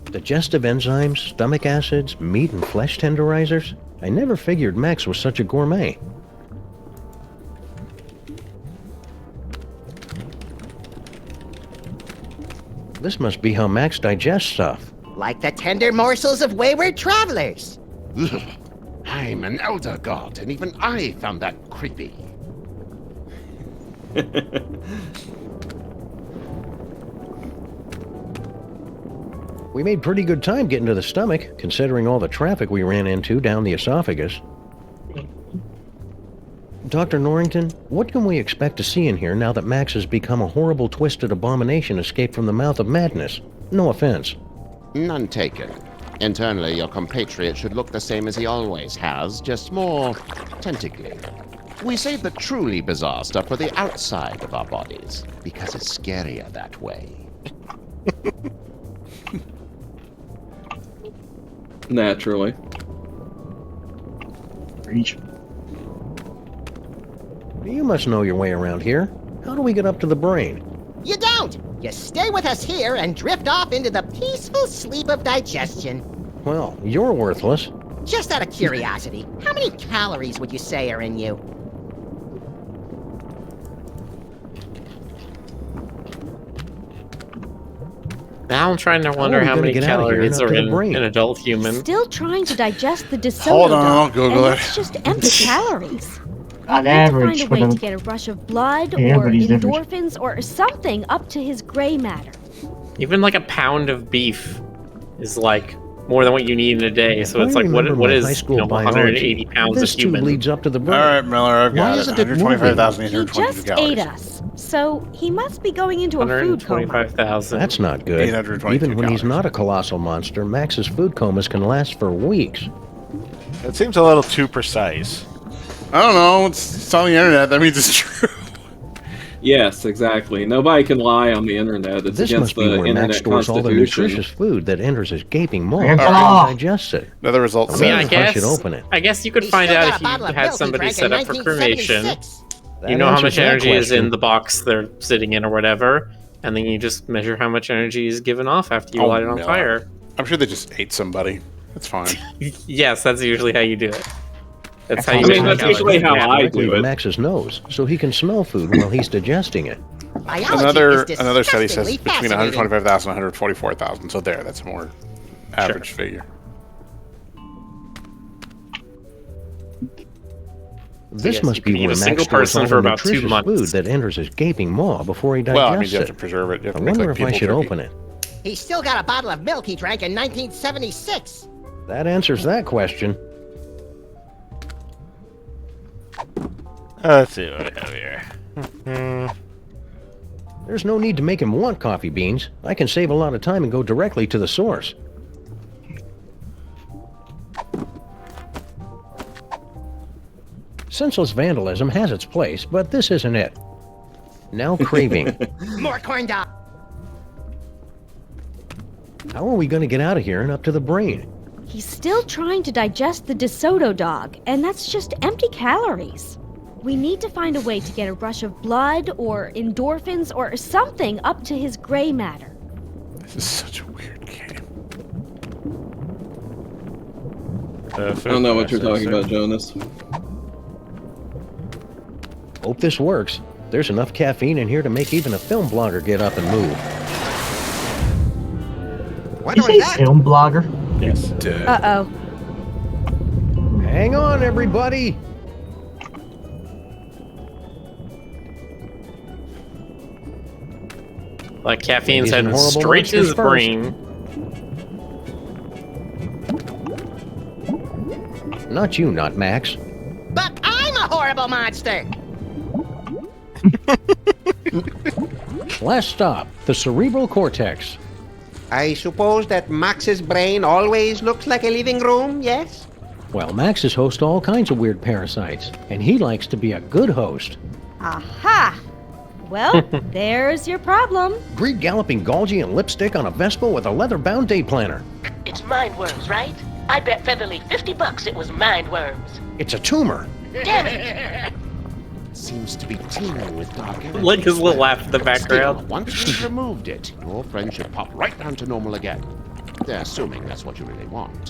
Digestive enzymes, stomach acids, meat and flesh tenderizers. I never figured Max was such a gourmet. This must be how Max digests stuff. Like the tender morsels of wayward travelers. Ugh. I'm an elder god, and even I found that creepy. We made pretty good time getting to the stomach, considering all the traffic we ran into down the esophagus. Dr. Norrington, what can we expect to see in here now that Max has become a horrible, twisted abomination escaped from the mouth of madness? No offense. None taken. Internally, your compatriot should look the same as he always has, just more tentacly. We save the truly bizarre stuff for the outside of our bodies, because it's scarier that way. naturally. Reach. You must know your way around here. How do we get up to the brain? You don't. You stay with us here and drift off into the peaceful sleep of digestion. Well, you're worthless. Just out of curiosity, how many calories would you say are in you? Now I'm trying to wonder how many calories are in an adult human. Still trying to digest the DeSoto Hold on, I'll dog, Google and it. that's just empty calories. On We average, need to for find a way the- to get a rush of blood Yeah, or everybody's different. endorphins or something up to his gray matter. Even like a pound of beef is like more than what you need in a day. So it's I like remember what my is high school 180 pounds this of human? tube leads up to the brain. All right, Miller, I've Why got it. isn't it moving? 125,822 Just calories. ate us, so he must be going into a food coma. 125,000. That's not good. 822 Even when he's not a colossal monster, Max's food comas can last for weeks. It seems a little too precise. I don't know. It's on the internet. That means it's true. Yes, exactly. Nobody can lie on the internet. It's This against must be the where internet Max stores all the constitution. nutritious food that enters his gaping maw Yeah, and ah. digests it. Another result. I I mean, I wonder if I should guess open it. I guess you could He's find still out got if a bottle you of had milk he somebody drank set in up for cremation. 1976. That You know how answers much that energy is question. in the box they're sitting in or whatever, and then you just measure how much energy is given off after you light it on Miller. fire. I'm sure they just ate somebody. That's fine. Yes, that's usually how you do it. That's how you I mean, make that's usually how I Directly do to it. Max's nose, so he can smell food while he's digesting it. Biology is Another study says disgustingly between fascinating. 125,000 and 144,000. So there, that's a more average figure. This yes, must you can be eat where a single Max stores person all for the about 2 nutritious months. food that enters his gaping maw before he digests Well, I mean, you have to it. preserve it. You have I to make wonder like if I people should jerky. open it. He's still got a bottle of milk he drank in 1976. That answers that question. Let's see what we have here. There's no need to make him want coffee beans. I can save a lot of time and go directly to the source. Senseless vandalism has its place, but this isn't it. Now craving. More corn dog. How are we going to get out of here and up to the brain? He's still trying to digest the DeSoto dog, and that's just empty calories. We need to find a way to get a rush of blood or endorphins or something up to his gray matter. This is such a weird game. I don't know what you're talking about, Jonas. Hope this works. There's enough caffeine in here to make even a film blogger get up and move. What You was say that? film blogger? Yes. Uh-oh. Hang on, everybody. Like caffeine's These heading horrible straight to his monsters first. brain. Not you, not Max. But I'm a horrible monster! Last stop, the cerebral cortex. I suppose that Max's brain always looks like a living room, yes? Well, Max is host to all kinds of weird parasites, and he likes to be a good host. Aha! Well, there's your problem. Greed galloping Golgi and lipstick on a Vespa with a leather-bound day planner. It's mind worms, right? I bet Featherly $50 it was mind worms. It's a tumor. Damn it! Seems to be teeming with dark energy. Like his little laugh in the Still, background. once you've removed it, your friend should pop right down to normal again. Assuming that's what you really want.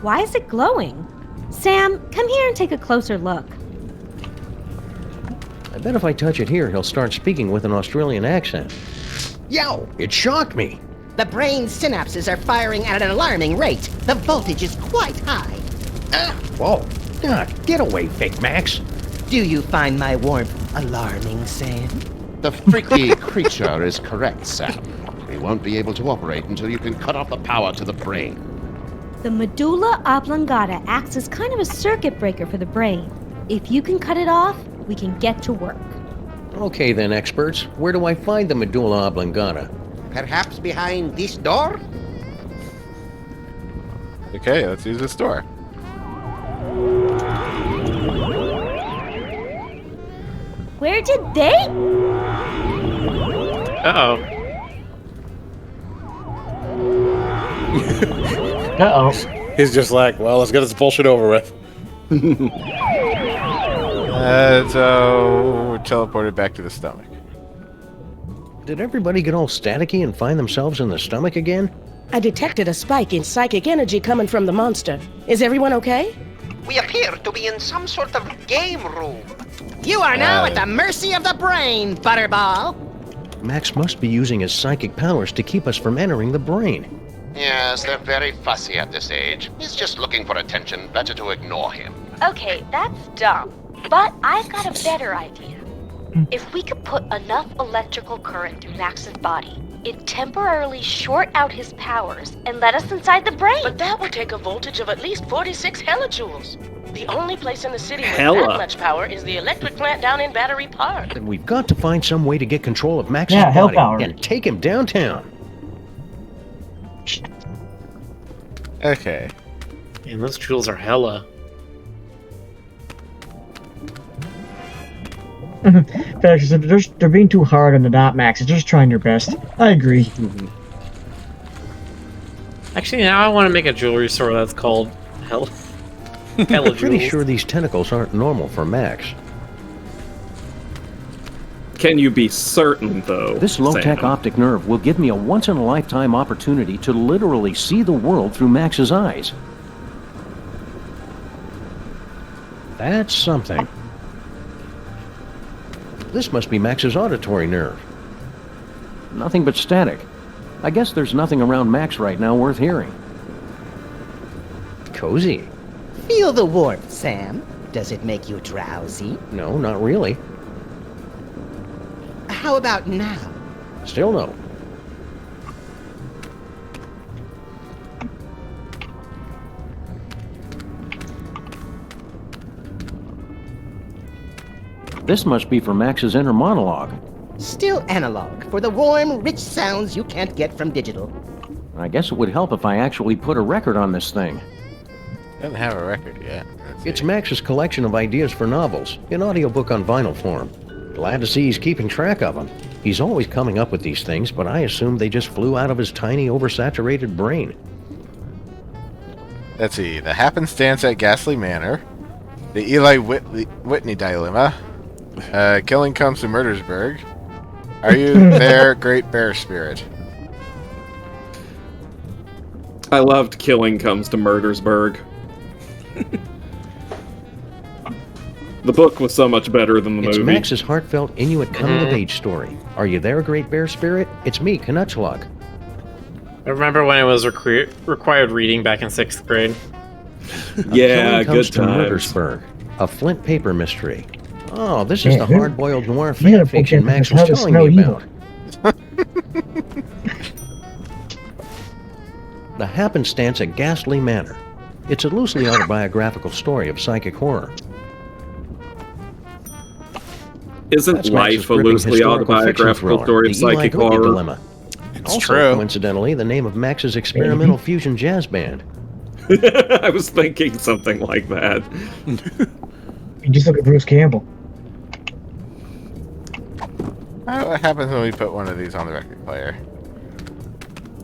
Why is it glowing? Sam, come here and take a closer look. I bet if I touch it here, he'll start speaking with an Australian accent. Yow! It shocked me! The brain synapses are firing at an alarming rate. The voltage is quite high. Whoa! Ah, get away, fake Max! Do you find my warmth alarming, Sam? The freaky creature is correct, Sam. We won't be able to operate until you can cut off the power to the brain. The medulla oblongata acts as kind of a circuit breaker for the brain. If you can cut it off, we can get to work. Okay then, experts. Where do I find the medulla oblongata? Perhaps behind this door? Okay, let's use this door. Where did they? Uh-oh. Uh-oh. He's just like, well, let's get this bullshit over with. So we're teleported back to the stomach. Did everybody get all staticky and find themselves in the stomach again? I detected a spike in psychic energy coming from the monster. Is everyone okay? We appear to be in some sort of game room. You are now at the mercy of the brain, Butterball. Max must be using his psychic powers to keep us from entering the brain. Yes, they're very fussy at this age. He's just looking for attention. Better to ignore him. Okay, that's dumb. But I've got a better idea. If we could put enough electrical current through Max's body, it'd temporarily short out his powers and let us inside the brain. But that would take a voltage of at least 46 hellijoules. The only place in the city with Hella. that much power is the electric plant down in Battery Park. Then we've got to find some way to get control of Max's hell body power. and take him downtown. Okay. Man, those jewels are hella. Felix, they're being too hard on the dot maxes. They're just trying their best. I agree. Actually, now I want to make a jewelry store that's called Hella I'm pretty Jewels. sure these tentacles aren't normal for Max. Can you be certain, though? This low-tech Sam? optic nerve will give me a once-in-a-lifetime opportunity to literally see the world through Max's eyes. That's something. This must be Max's auditory nerve. Nothing but static. I guess there's nothing around Max right now worth hearing. Cozy. Feel the warmth, Sam. Does it make you drowsy? No, not really. How about now? Still no. This must be for Max's inner monologue. Still analog, for the warm, rich sounds you can't get from digital. I guess it would help if I actually put a record on this thing. Doesn't have a record yet. It's Max's collection of ideas for novels, an audiobook on vinyl form. Glad to see he's keeping track of them. He's always coming up with these things, but I assume they just flew out of his tiny, oversaturated brain. Let's see. The Happenstance at Ghastly Manor. The Eli Whitney Dilemma. Killing Comes to Murdersburg. Are you there, Great Bear Spirit? I loved Killing Comes to Murdersburg. The book was so much better than the It's movie. Max's heartfelt Inuit coming-of-age story. Are you there, Great Bear Spirit? It's me, Canuchlug. I remember when it was required reading back in 6th grade. Yeah, Killing comes good to times. Murdersburg, a flint paper mystery. Oh, this is Yeah, the hard-boiled noir you gotta fan fiction put Max that was in telling me how to about. The Happenstance at Ghastly Manor. It's a loosely autobiographical story of psychic horror. Isn't That's Max's life a gripping loosely historical fiction autobiographical thriller, story of the Eli psychic Whitney horror? Dilemma. It's Also, true. coincidentally, the name of Max's experimental fusion jazz band. I was thinking something like that. You just look at Bruce Campbell. What happens when we put one of these on the record player?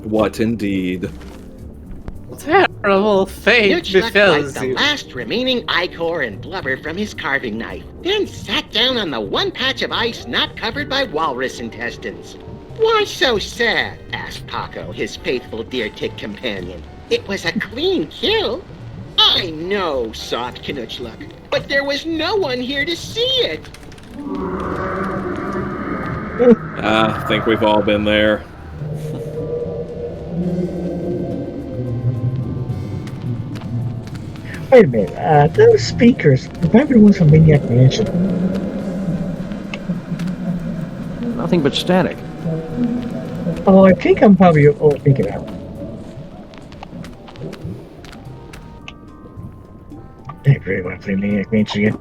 What indeed? Terrible fate Newt wiped befalls the you. last remaining ichor and blubber from his carving knife, then sat down on the one patch of ice not covered by walrus intestines. Why so sad? Asked Paco, his faithful deer-tick companion. It was a clean kill. I know, sobbed Canuchlug, but there was no one here to see it. I think we've all been there. Wait a minute. Those speakers, remember the ones from Maniac Mansion? Nothing but static. Oh, I think I'm probably overthinking that. I really want to play Maniac Mansion again.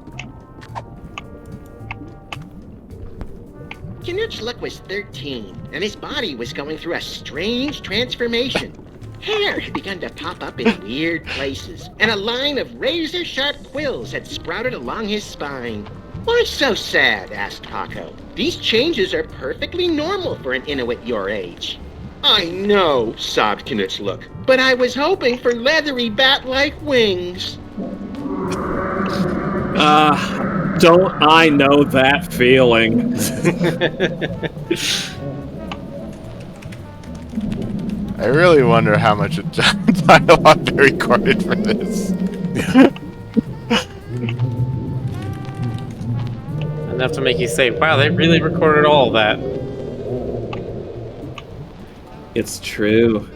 Canuchlug was 13, and his body was going through a strange transformation. Hair had begun to pop up in weird places, and a line of razor-sharp quills had sprouted along his spine. Why so sad? Asked Paco. These changes are perfectly normal for an Inuit your age. I know, sobbed Canuchlug, but I was hoping for leathery bat-like wings. Don't I know that feeling? I really wonder how much dialogue they recorded for this. Enough to make you say, wow, they really recorded all that. It's true.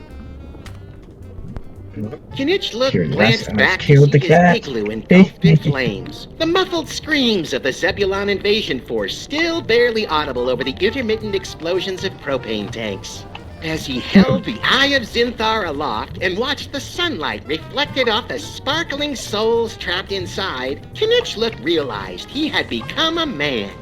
Canuchlug glanced back to killed see the his cat. igloo engulfed in flames. The muffled screams of the Zebulon invasion force still barely audible over the intermittent explosions of propane tanks. As he held the Eye of Zinthar aloft and watched the sunlight reflected off the sparkling souls trapped inside, Canuchlug realized he had become a man.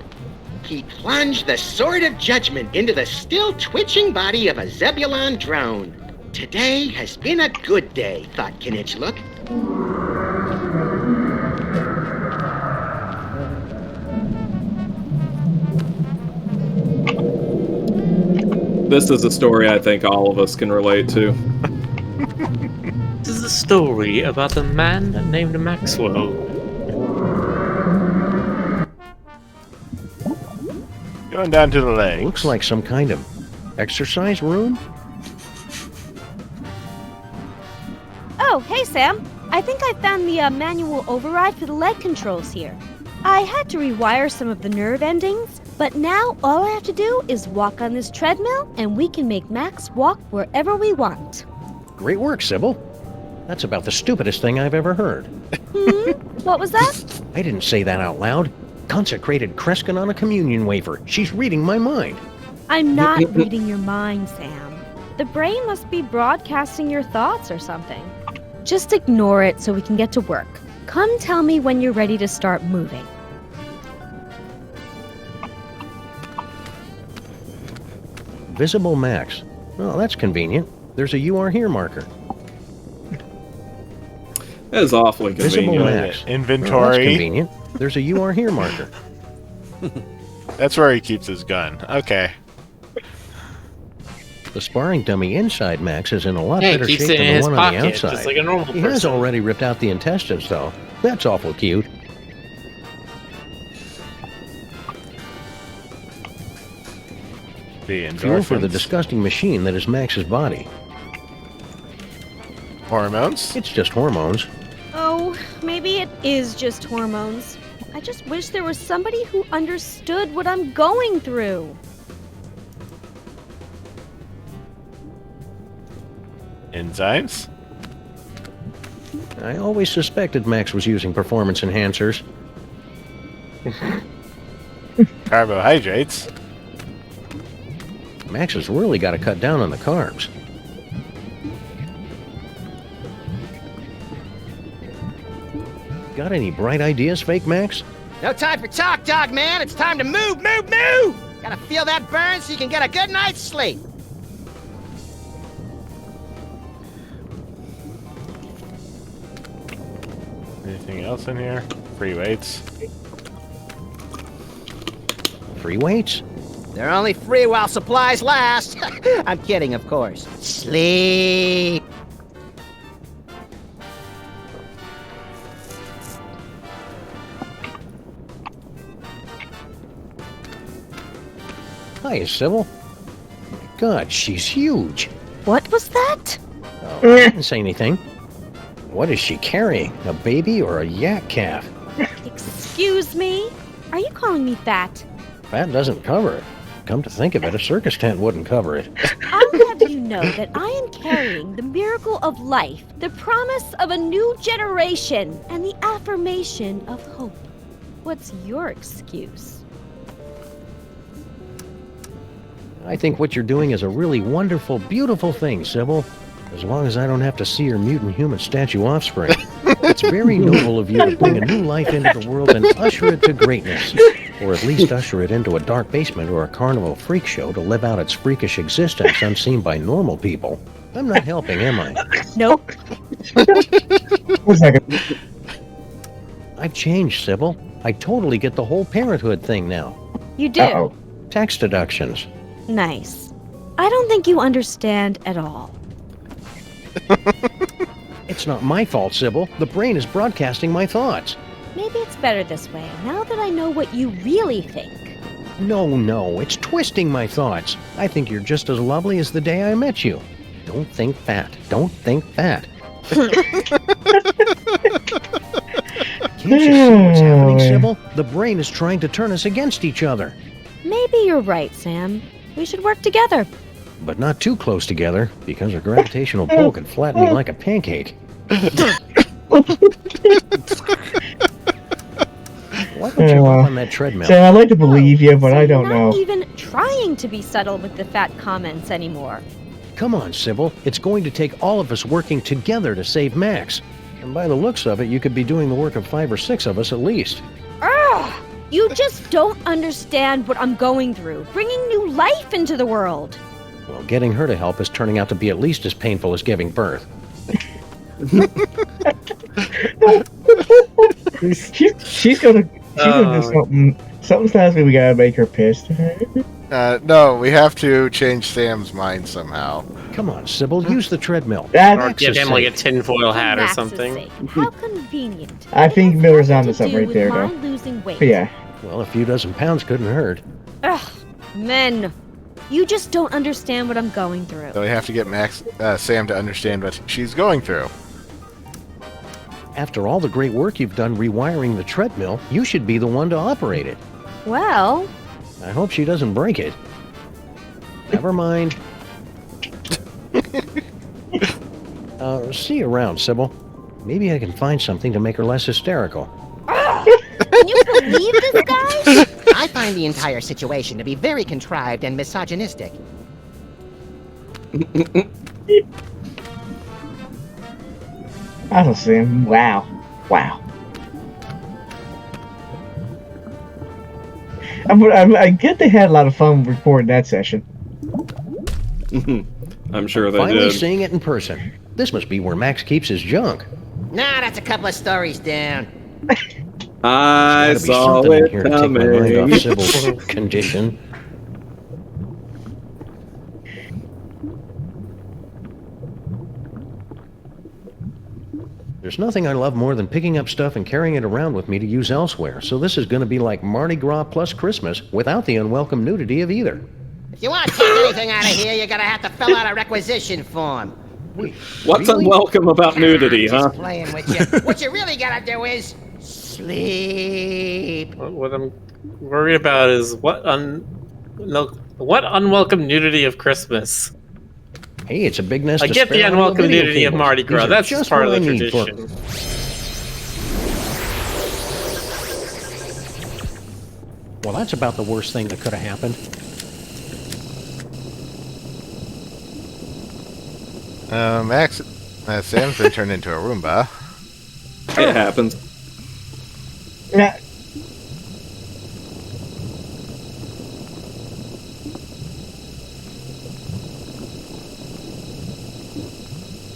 He plunged the sword of judgment into the still twitching body of a Zebulon drone. Today has been a good day, thought Canuchlug. This is a story I think all of us can relate to. This is a story about a man named Maxwell. Going down to the lake. Looks like some kind of exercise room. Oh, hey, Sam. I think I found the manual override for the leg controls here. I had to rewire some of the nerve endings, but now all I have to do is walk on this treadmill and we can make Max walk wherever we want. Great work, Sybil. That's about the stupidest thing I've ever heard. What was that? I didn't say that out loud. Consecrated Kreskin on a communion wafer. She's reading my mind. I'm not reading your mind, Sam. The brain must be broadcasting your thoughts or something. Just ignore it so we can get to work. Come tell me when you're ready to start moving. Visible Max. Oh, that's convenient. There's a You Are Here marker. That is awfully Visible convenient. Max. Inventory. Oh, that's convenient. There's a You Are Here marker. That's where he keeps his gun. Okay. The sparring dummy inside Max is in a lot Yeah, he better keeps shape it in than the his one on the pocket, outside. just like a normal He has person. already ripped out the intestines, though. That's awful cute. The Fuel for the endorphins. disgusting machine that is Max's body. Hormones? It's just hormones. Oh, maybe it is just hormones. I just wish there was somebody who understood what I'm going through. Enzymes? I always suspected Max was using performance enhancers. Carbohydrates? Max has really got to cut down on the carbs. Got any bright ideas, Fake Max? No time for talk, dog man. It's time to move. Gotta feel that burn so you can get a good night's sleep. Anything else in here? Free weights? Free weights? They're only free while supplies last. I'm kidding, of course. Sleep. Hi, Sybil. God, she's huge. What was that? Oh, I didn't say anything. What is she carrying? A baby or a yak calf? Excuse me? Are you calling me fat? Fat doesn't cover it. Come to think of it, a circus tent wouldn't cover it. I'll have you know that I am carrying the miracle of life, the promise of a new generation, and the affirmation of hope. What's your excuse? I think what you're doing is a really wonderful, beautiful thing, Sybil. As long as I don't have to see your mutant human statue offspring. It's very noble of you to bring a new life into the world and usher it to greatness. Or at least usher it into a dark basement or a carnival freak show to live out its freakish existence unseen by normal people. I'm not helping, am I? Nope. 1 second. I've changed, Sybil. I totally get the whole parenthood thing now. You do? Uh-oh. Tax deductions. Nice. I don't think you understand at all. It's not my fault, Sybil. The brain is broadcasting my thoughts. Maybe it's better this way, now that I know what you really think. No, it's twisting my thoughts. I think you're just as lovely as the day I met you. Don't think fat. Don't think fat. Can't you see what's happening, Sybil? The brain is trying to turn us against each other. Maybe you're right, Sam. We should work together. But not too close together, because a gravitational pull could flatten me like a pancake. Why don't you walk on that treadmill? Sam, I'd like to believe you, but I don't Not know. even trying to be subtle with the fat comments anymore. Come on, Sybil. It's going to take all of us working together to save Max. And by the looks of it, you could be doing the work of 5 or 6 of us at least. Ugh! You just don't understand what I'm going through. Bringing new life into the world. Well, getting her to help is turning out to be at least as painful as giving birth. She's gonna do something. Something tells me we gotta make her pissed. No, we have to change Sam's mind somehow. Come on, Sybil, use the treadmill. Or give him like a tinfoil hat or something. How convenient. I think Miller's onto something Do right with there, my though. losing weight. But yeah. Well, a few dozen pounds couldn't hurt. Ugh, men. You just don't understand what I'm going through. So we have to get Sam to understand what she's going through. After all the great work you've done rewiring the treadmill, you should be the one to operate it. Well, I hope she doesn't break it. Never mind. See you around, Sybil. Maybe I can find something to make her less hysterical. can you believe this guy? I find the entire situation to be very contrived and misogynistic. I don't see him. Wow. I get they had a lot of fun recording that session. I'm sure they Finally did. seeing it in person. This must be where Max keeps his junk. Nah, that's a couple of stories down. I There's gotta be saw something in it here to take my mind coming. off Sybil's condition. There's nothing I love more than picking up stuff and carrying it around with me to use elsewhere, so this is going to be like Mardi Gras plus Christmas without the unwelcome nudity of either. If you want to take anything out of here, you're gonna have to fill out a requisition form. What's unwelcome about nudity, huh? Just playing with you. What you really gotta do is sleep. What I'm worried about is what unwelcome nudity of Christmas. Hey, it's a big nest I of get the spare audio unwelcome video nudity of cables. Mardi These Gras. are That's just just part of what the I need for- tradition. Well, that's about the worst thing that could have happened. Sam's been turned into a Roomba. It happens. Yeah.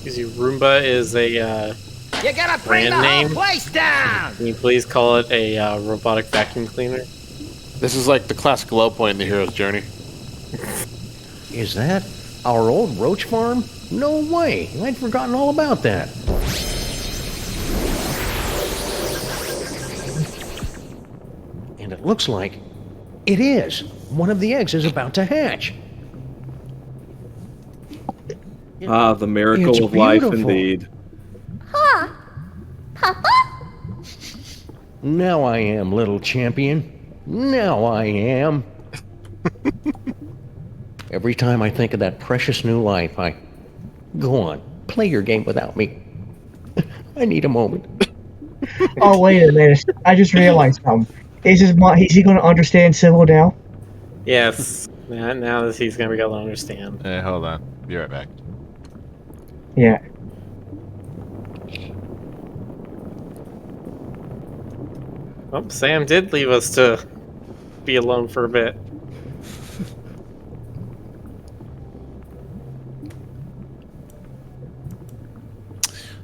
Excuse you, Roomba is a You gotta bring brand the whole name. place down. Can you please call it a robotic vacuum cleaner? This is like the classic low point in the hero's journey. Is that our old roach farm? No way. I'd forgotten all about that. And it looks like it is. One of the eggs is about to hatch. Ah, the miracle It's of life beautiful. indeed. Huh? Papa? Now I am, little champion. Now I am. Every time I think of that precious new life, I... Go on, play your game without me. I need a moment. Oh, wait a minute. I just realized something. Is he going to understand Sybil now? Yes. Now that he's gonna be able to understand. Hey, hold on. Be right back. Yeah. Oh, Sam did leave us to be alone for a bit.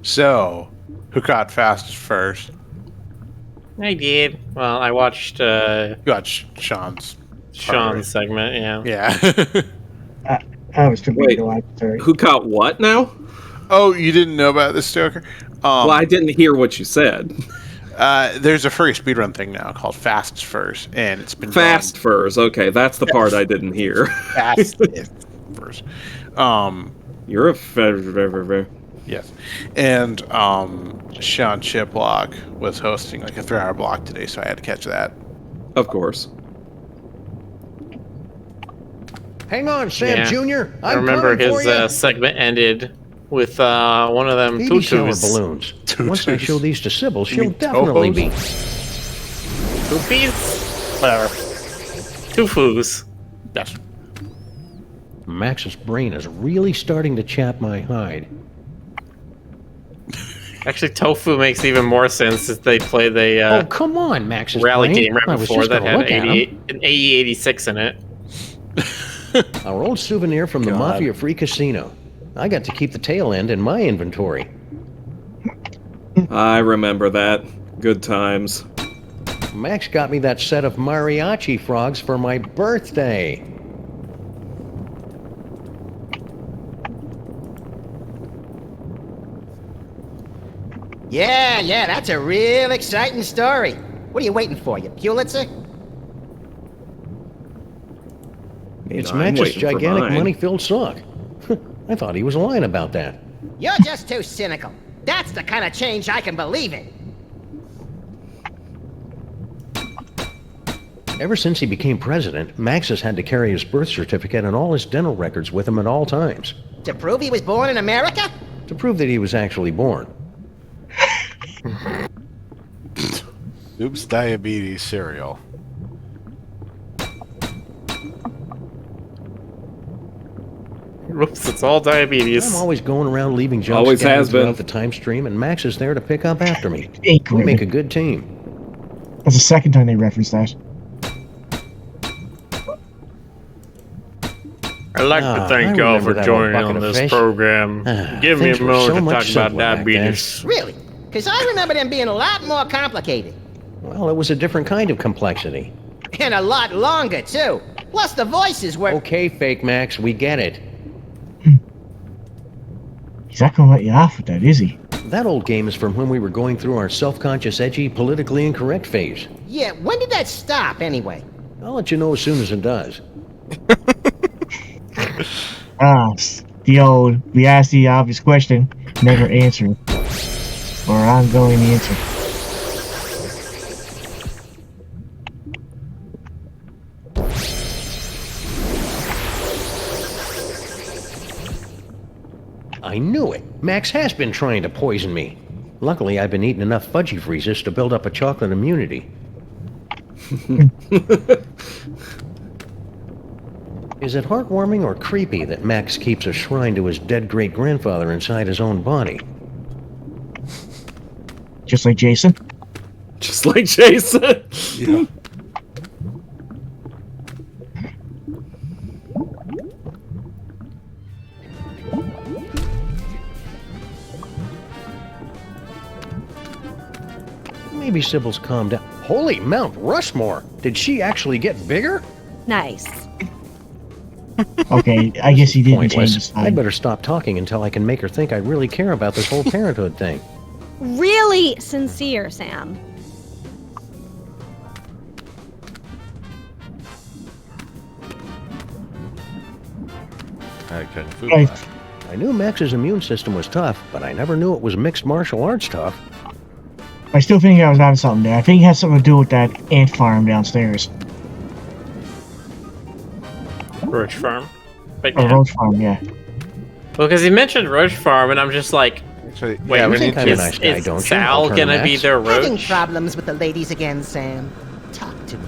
So, who caught fast first? I did. Well, I watched You watched Sean's segment, yeah. Yeah. I was too big Wait, to watch. Sorry. who caught what now? Oh, you didn't know about this, Stoker? Well, I didn't hear what you said. There's a furry speedrun thing now called Fast First, and it's been Fast Furs. Okay, that's the part I didn't hear. Fast First. You're a Yes. And Sean Chiplock was hosting like a 3-hour block today, so I had to catch that. Of course. Hang on, Sam Jr. I I'm remember coming for his ya. segment ended with one of them Baby shower tutus. balloons. Once I show these to Sybil, she'll mean definitely be... Toofies? Whatever. Toofus. Yes. Max's brain is really starting to chap my hide. Actually, tofu makes even more sense as they play the Oh, come on, Max's rally brain. game right I was before just that gonna had look at 'em. an AE-86 in it. Our old souvenir from the God. Mafia-free casino. I got to keep the tail end in my inventory. I remember that. Good times. Max got me that set of mariachi frogs for my birthday. Yeah, that's a real exciting story. What are you waiting for, you Pulitzer? It's I'm Max's waiting for gigantic mine. money-filled sock. I thought he was lying about that. You're just too cynical. That's the kind of change I can believe in. Ever since he became president, Max has had to carry his birth certificate and all his dental records with him at all times. To prove he was born in America? To prove that he was actually born. Oops, diabetes cereal. Oops, it's all diabetes. I'm always going around leaving junk Always scattered has been. throughout the time stream, and Max is there to pick up after me. Hey, We make a good team. That's the second time they referenced that. I'd like to thank I y'all remember for that joining old bucket on of this fish. program. Give me a Things were moment so to much talk about simpler back then. diabetes. Really? Because I remember them being a lot more complicated. Well, it was a different kind of complexity. And a lot longer, too. Plus, the voices were... Okay, Fake Max, we get it. He's not going to let you off with that, is he? That old game is from when we were going through our self-conscious, edgy, politically incorrect phase. Yeah, when did that stop, anyway? I'll let you know as soon as it does. The old, we asked the obvious question, never answered. Or I'm going to answer. I knew it. Max has been trying to poison me. Luckily, I've been eating enough fudgy freezes to build up a chocolate immunity. Is it heartwarming or creepy that Max keeps a shrine to his dead great-grandfather inside his own body? Just like Jason? Just like Jason. Yeah. Maybe Sybil's calmed down. Holy Mount Rushmore! Did she actually get bigger? Nice. Okay, I guess he didn't change Pointless. his I'd mind. better stop talking until I can make her think I really care about this whole parenthood thing. Really sincere, Sam. Kung Fu Right. class. I knew Max's immune system was tough, but I never knew it was mixed martial arts tough. I still think I was on something there. I think it has something to do with that ant farm downstairs. Roach Farm. But Or yeah. roach farm, yeah. Well, because he mentioned Roach Farm, and I'm just like, Actually, wait, yeah, we you think need I'm a to. nice guy, is don't you? Sal I'll turn gonna be Max. their Having roach? problems with the ladies again, Sam? Talk to me.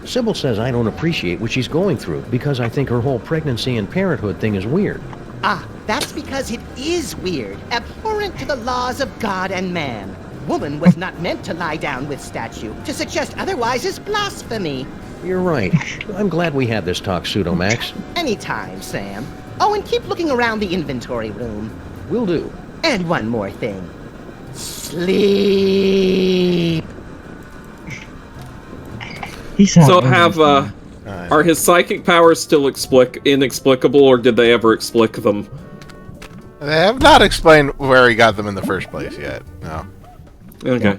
Sybil says I don't appreciate what she's going through because I think her whole pregnancy and parenthood thing is weird. Ah, that's because it is weird, abhorrent to the laws of God and man. Woman was not meant to lie down with statue. To suggest otherwise is blasphemy. You're right. I'm glad we had this talk, Pseudo Max. Anytime, Sam. Oh, and keep looking around the inventory room. Will do. And one more thing. Sleep. So are his psychic powers still inexplicable, or did they ever explic them? They have not explained where he got them in the first place yet. No. Okay.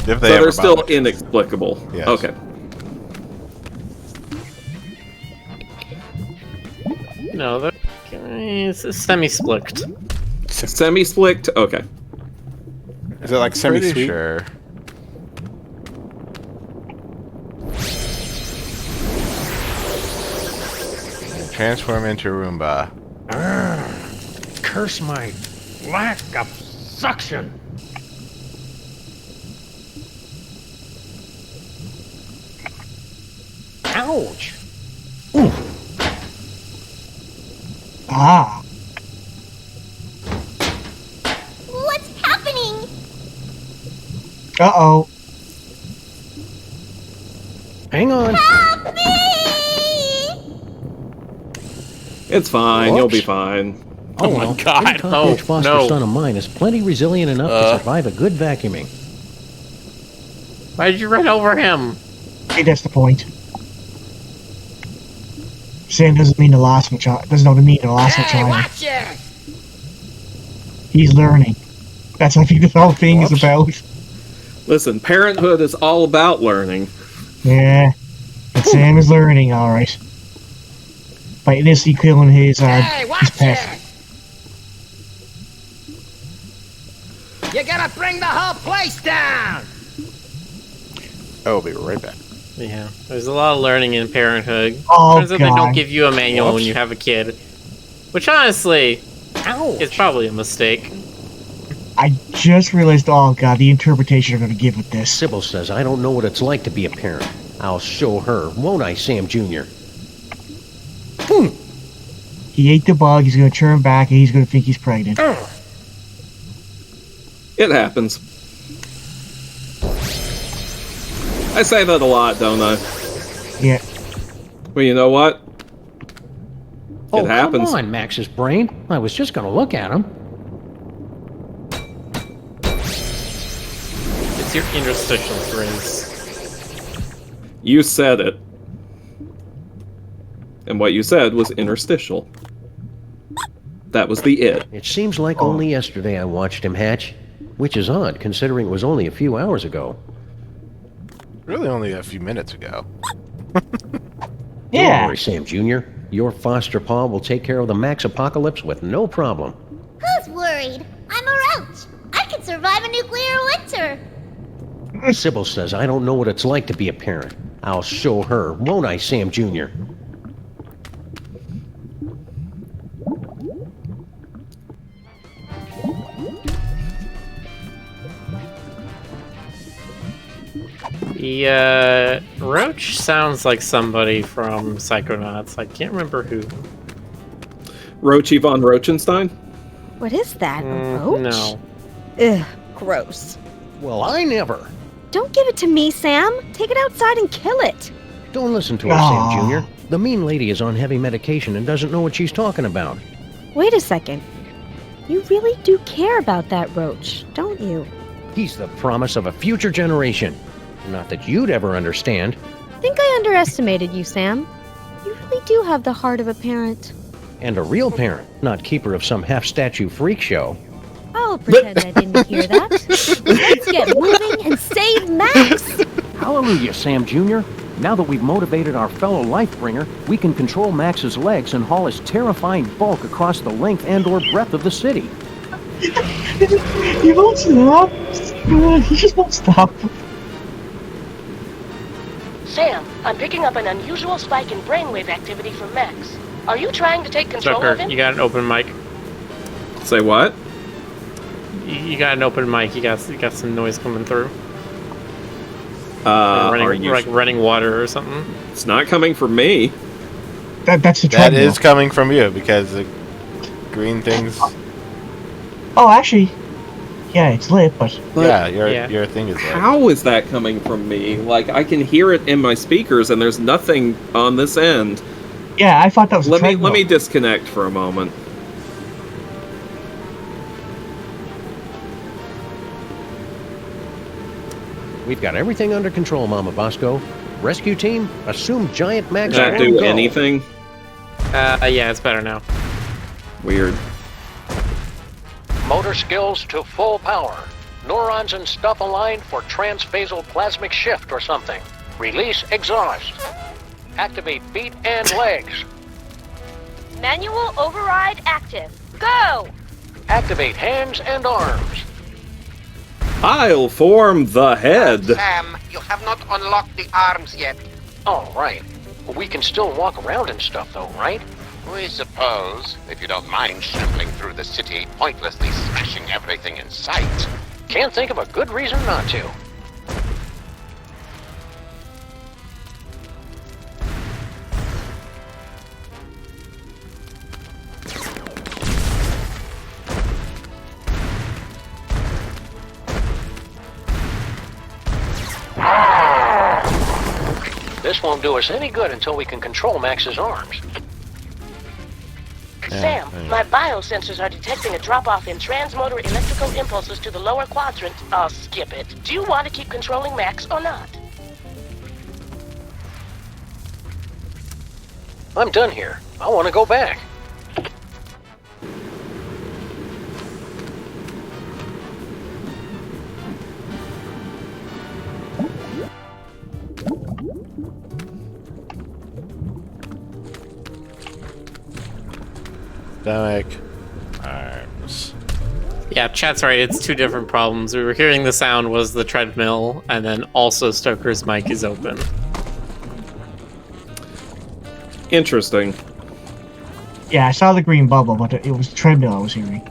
If they So ever they're still bothered. inexplicable. Yes. Okay. No, it's semi-split. Semi-split? Okay. Is it like Pretty semi-sweet? sure. Transform into Roomba. Curse my lack of suction. Ouch. Ah. What's happening? Uh-oh. Hang on. Help me! It's fine. You'll be Whoops. fine. Oh my well, God. Pretty cockroach foster no. son of mine is plenty resilient enough to survive a good vacuuming. Why did you run over him? Hey, that's the point. Sam doesn't mean to last much. Doesn't know the meaning of last much time. Watch it! He's learning. That's what I think this whole thing is about. Listen, parenthood is all about learning. Yeah. But Sam is learning, alright. By innocently killing his pet. You gotta bring the whole place down! Oh, we'll be right back. Yeah, there's a lot of learning in parenthood. Oh, Turns out they don't God. give you a manual when you have a kid. Which honestly, Ouch. is probably a mistake. I just realized, oh god, the interpretation I'm gonna give with this. Sybil says I don't know what it's like to be a parent. I'll show her, won't I, Sam Jr.? He ate the bug, he's gonna turn back, and he's gonna think he's pregnant. It happens. I say that a lot, don't I? Yeah. Well, you know what? Oh, It happens. come on, Max's brain. I was just gonna look at him. It's your interstitial phrase. You said it. And what you said was interstitial. That was the it. It seems like only yesterday I watched him hatch, which is odd considering it was only a few hours ago. Really only a few minutes ago. Don't worry, Sam Jr. Your foster paw will take care of the Max apocalypse with no problem. Who's worried? I'm a roach. I can survive a nuclear winter. Sybil says I don't know what it's like to be a parent. I'll show her, won't I, Sam Jr.? The Roach sounds like somebody from Psychonauts. I can't remember who. Roach Yvonne Roachenstein? What is that? A roach? No. Ugh, gross. Well, I never. Don't give it to me, Sam. Take it outside and kill it. Don't listen to her, Sam Jr. The mean lady is on heavy medication and doesn't know what she's talking about. Wait a second. You really do care about that roach, don't you? He's the promise of a future generation. Not that you'd ever understand. I think I underestimated you, Sam. You really do have the heart of a parent. And a real parent, not keeper of some half-statue freak show. I'll pretend I didn't hear that. Let's get moving and save Max! Hallelujah, Sam Jr. Now that we've motivated our fellow Lifebringer, we can control Max's legs and haul his terrifying bulk across the length and/or breadth of the city. He won't stop. He just won't stop. Sam, I'm picking up an unusual spike in brainwave activity from Max. Are you trying to take control Tucker, of him? you got an open mic. Say what? You got an open mic. You got some noise coming through. Running water or something? It's not coming from me. That's the That is coming from you because the green things. Oh, actually, yeah, it's lit, but yeah, your thing is lit. How is that coming from me? Like, I can hear it in my speakers, and there's nothing on this end. Yeah, I thought that was. Let me disconnect for a moment. We've got everything under control, Mama Bosco. Rescue team, assume Giant Max. Does that do anything? Yeah, it's better now. Weird. Motor skills to full power. Neurons and stuff aligned for transphasal plasmic shift or something. Release exhaust. Activate feet and legs. Manual override active. Go! Activate hands and arms. I'll form the head. Sam, you have not unlocked the arms yet. Oh, right. Well, we can still walk around and stuff, though, right? We suppose, if you don't mind shuffling through the city, pointlessly smashing everything in sight. Can't think of a good reason not to. This won't do us any good until we can control Max's arms. Sam, my biosensors are detecting a drop-off in transmotor electrical impulses to the lower quadrant. I'll skip it. Do you want to keep controlling Max or not? I'm done here. I want to go back. Stomach, arms. Yeah, chat's right. It's two different problems. We were hearing the sound was the treadmill, and then also Stoker's mic is open. Interesting. yeah, I saw the green bubble, but it was the treadmill I was hearing.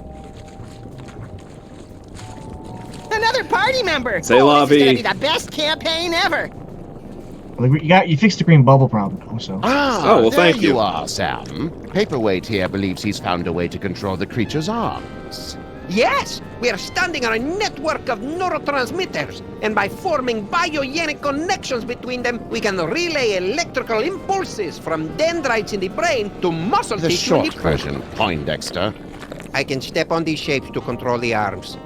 Another party member! Say la This is gonna vie. be the best campaign ever! You fixed the green bubble problem, also. Well, thank you. Are, Sam. Paperweight here believes he's found a way to control the creature's arms. Yes! We are standing on a network of neurotransmitters, and by forming biogenic connections between them, we can relay electrical impulses from dendrites in the brain to muscle The tissue in short the version, Poindexter. I can step on these shapes to control the arms.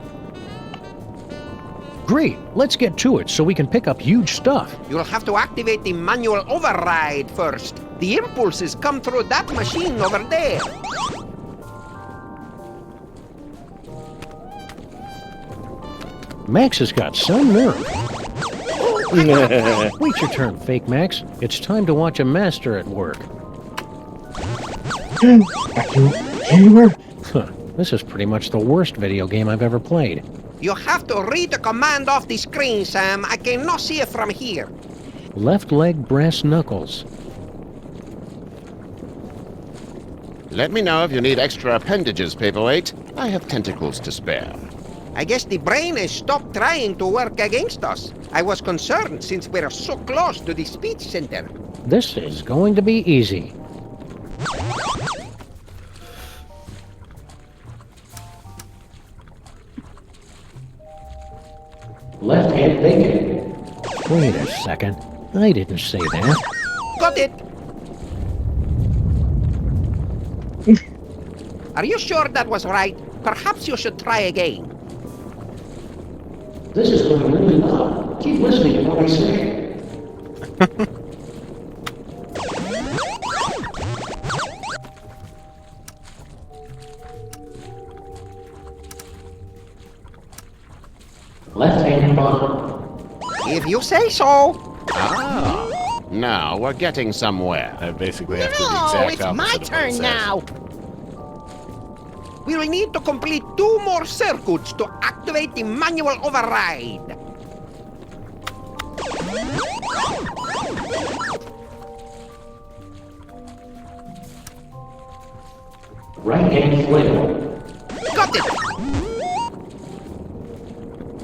Great, let's get to it so we can pick up huge stuff. You'll have to activate the manual override first. The impulses come through that machine over there. Max has got some nerve. Wait your turn, Fake Max. It's time to watch a master at work. Huh, this is pretty much the worst video game I've ever played. You have to read the command off the screen, Sam. I cannot see it from here. Left leg brass knuckles. Let me know if you need extra appendages, Paperweight. I have tentacles to spare. I guess the brain has stopped trying to work against us. I was concerned since we're so close to the speech center. This is going to be easy. Left-hand thinking. Wait a second. I didn't say that. Got it! Are you sure that was right? Perhaps you should try again. This is going really well. Keep listening to what I say. Left-hand bottom. If you say so. Ah, now we're getting somewhere. I basically have to do the No, exact it's my opposite of what it turn says. now. We will need to complete 2 more circuits to activate the manual override. Right-hand flip. Got it!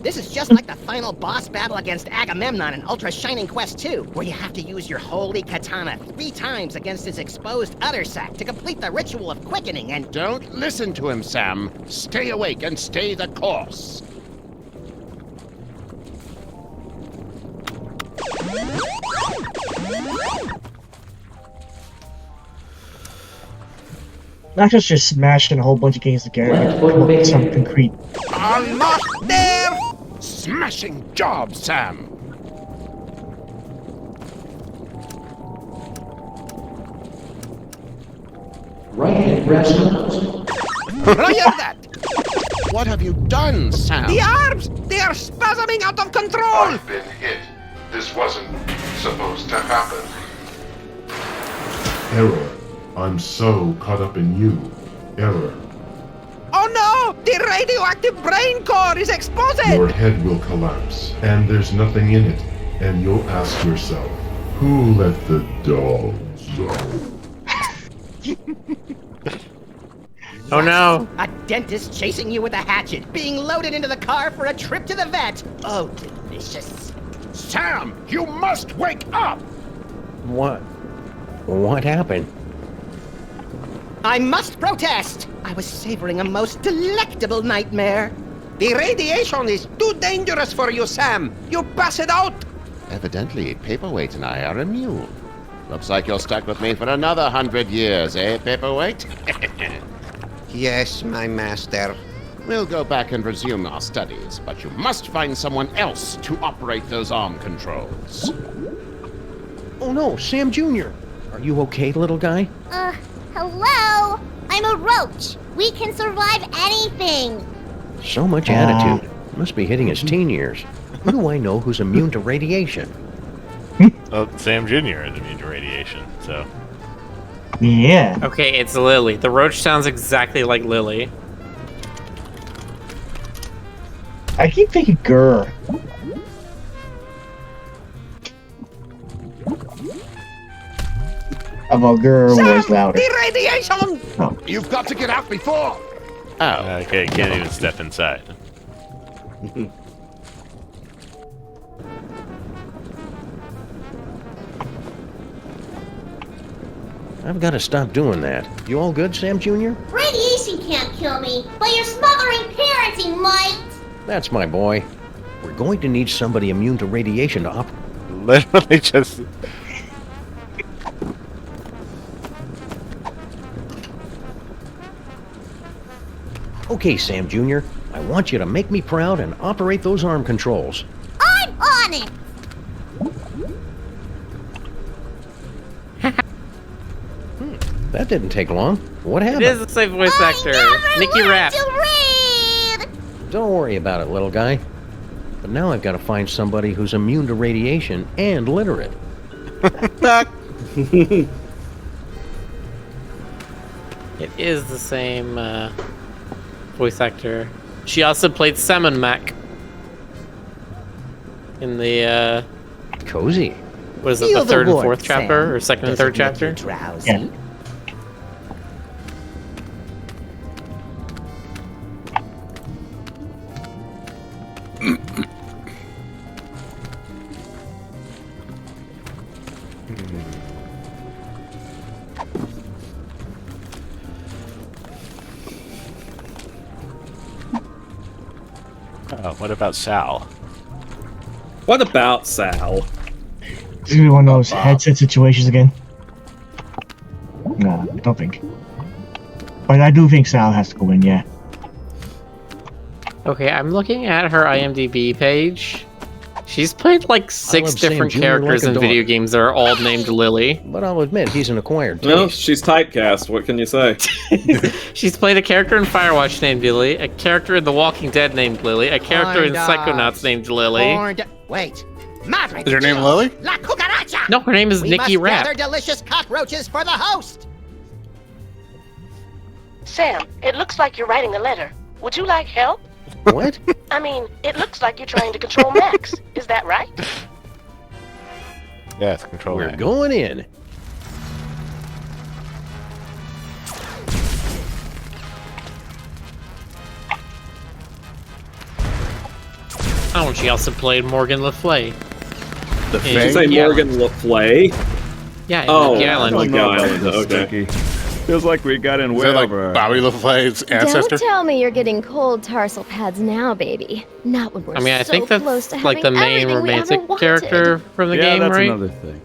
This is just like the final boss battle against Agamemnon in Ultra Shining Quest 2, where you have to use your holy katana 3 times against his exposed udder sac to complete the ritual of quickening and— Don't listen to him, Sam. Stay awake and stay the course. Not just smashing a whole bunch of games together, but come up with some concrete. Almost there! Smashing job, Sam. Right-hand press. Roger that! What have you done, Sam? The arms! They are spasming out of control! I've been hit. This wasn't supposed to happen. Error. I'm so caught up in you. Error. Oh no! The radioactive brain core is exposed! Your head will collapse, and there's nothing in it. And you'll ask yourself, who let the dogs out? Oh no! A dentist chasing you with a hatchet, being loaded into the car for a trip to the vet. Oh, delicious. Sam, you must wake up! What? What happened? I must protest! I was savoring a most delectable nightmare. The radiation is too dangerous for you, Sam. You pass it out. Evidently, Paperweight and I are immune. Looks like you're stuck with me for another 100 years, eh, Paperweight? Yes, my master. We'll go back and resume our studies, but you must find someone else to operate those arm controls. Oh no, Sam Jr. Are you okay, little guy? Hello? I'm a roach. We can survive anything. So much attitude. Must be hitting his teen years. Who do I know who's immune to radiation? Well, Sam Jr. is immune to radiation, so. Yeah. Okay, it's Lily. The roach sounds exactly like Lily. I keep thinking grr. Although grr was louder. The radiation! Oh. You've got to get out before! Oh. Okay, can't even step inside. I've got to stop doing that. You all good, Sam Jr.? Radiation can't kill me, but your smothering parenting might. That's my boy. We're going to need somebody immune to radiation to Literally just... Okay, Sam Jr., I want you to make me proud and operate those arm controls. I'm on it. That didn't take long. What happened? It is the same voice actor. Nikki Rapp. Don't worry about it, little guy. But now I've got to find somebody who's immune to radiation and literate. It is the same voice actor. She also played Salmon Mac in the Cozy. What is it, the third and fourth chapter, or second and third chapter? Drowsy. Oh, what about Sal? What about Sal? It's gonna be one of those headset situations again. No, I don't think. But I do think Sal has to go in, yeah. Okay, I'm looking at her IMDb page. She's played like 6 different characters in video games that are all named Lily. But I'll admit, he's an acquired taste. No, she's typecast. What can you say? She's played a character in Firewatch named Lily, a character in The Walking Dead named Lily, a character in Psychonauts named Lily. Wait. Madre Is her name Lily? La cucaracha! No, her name is we Nikki must Rapp. gather delicious cockroaches for the host! Sam, it looks like you're writing a letter. Would you like help? What? I mean, it looks like you're trying to control Max. Is that right? Yes, control. We're going in. Oh, and she also played Morgan Le Fay. Did you say Morgan Le Fay? Yeah, oh, Monkey Island. Monkey Island. Okay. Sticky. Feels like we got in way Is that like over. Bobby Le Fay's ancestor? Don't tell me you're getting cold tarsal pads now, baby. Not when we're I mean, I so think that's close to like the having main everything we romantic ever wanted. character from the game, that's right? another thing.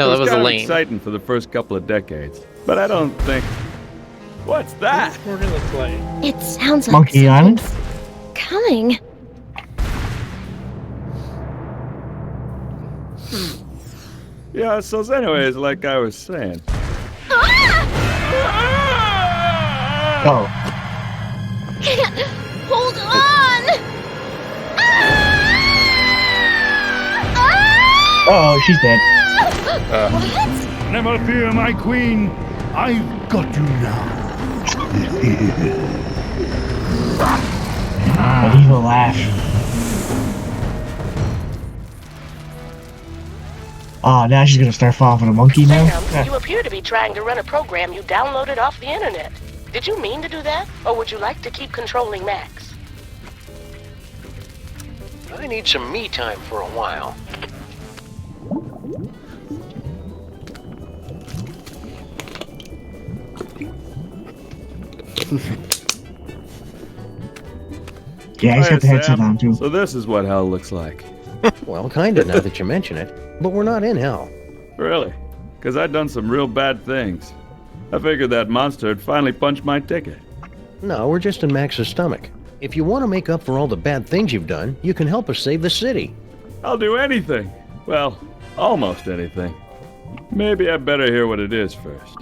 No, that was kind of Elaine. exciting for the first couple of decades, but I don't think. What's that? Morgan Le Fay. It sounds like Monkey Island? something's coming. Yeah. So, anyways, like I was saying. Oh. Can't hold on. Oh, she's dead. What? Never fear, my queen. I've got you now. An evil laugh. Oh, now she's gonna start falling for the monkey now? Sam, you appear to be trying to run a program you downloaded off the internet. Did you mean to do that, or would you like to keep controlling Max? I need some me time for a while. Yeah, he's got the headset Sam. on too. So this is what hell looks like. Well, kinda now that you mention it. But we're not in hell. Really? Because I'd done some real bad things. I figured that monster had finally punched my ticket. No, we're just in Max's stomach. If you want to make up for all the bad things you've done, you can help us save the city. I'll do anything. Well, almost anything. Maybe I better hear what it is first.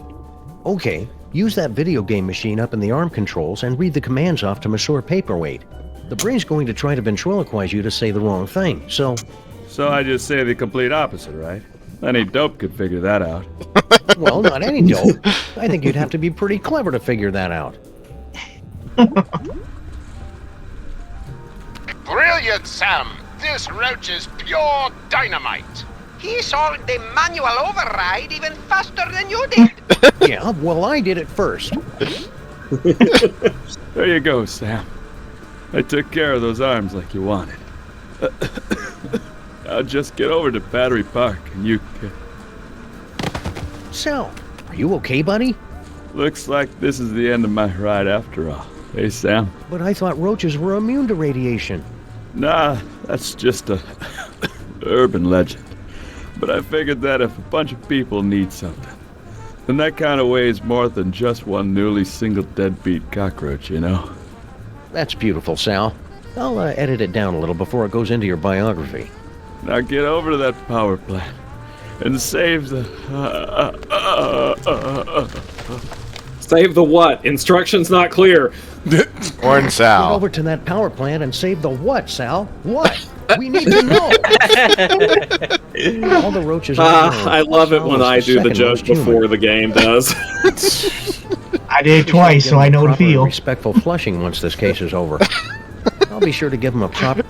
Okay, use that video game machine up in the arm controls and read the commands off to Monsieur Paperweight. The brain's going to try to ventriloquize you to say the wrong thing, so... So I just say the complete opposite, right? Any dope could figure that out. Well, not any dope. I think you'd have to be pretty clever to figure that out. Brilliant, Sam. This roach is pure dynamite. He solved the manual override even faster than you did. Yeah, well, I did it first. There you go, Sam. I took care of those arms like you wanted. I'll just get over to Battery Park and you can... Sal, are you okay, buddy? Looks like this is the end of my ride after all. Hey, Sam. But I thought roaches were immune to radiation. Nah, that's just a urban legend. But I figured that if a bunch of people need something, then that kind of weighs more than just one newly single deadbeat cockroach, you know? That's beautiful, Sal. I'll edit it down a little before it goes into your biography. Now get over to that power plant and save the... Save the what? Instructions not clear. Warn Get Sal. over to that power plant and save the what, Sal? What? We need to know. All the roaches. I love it when I do the joke before the game does. I did it twice, so I know the feel. Respectful flushing once this case is over. I'll be sure to give him a proper...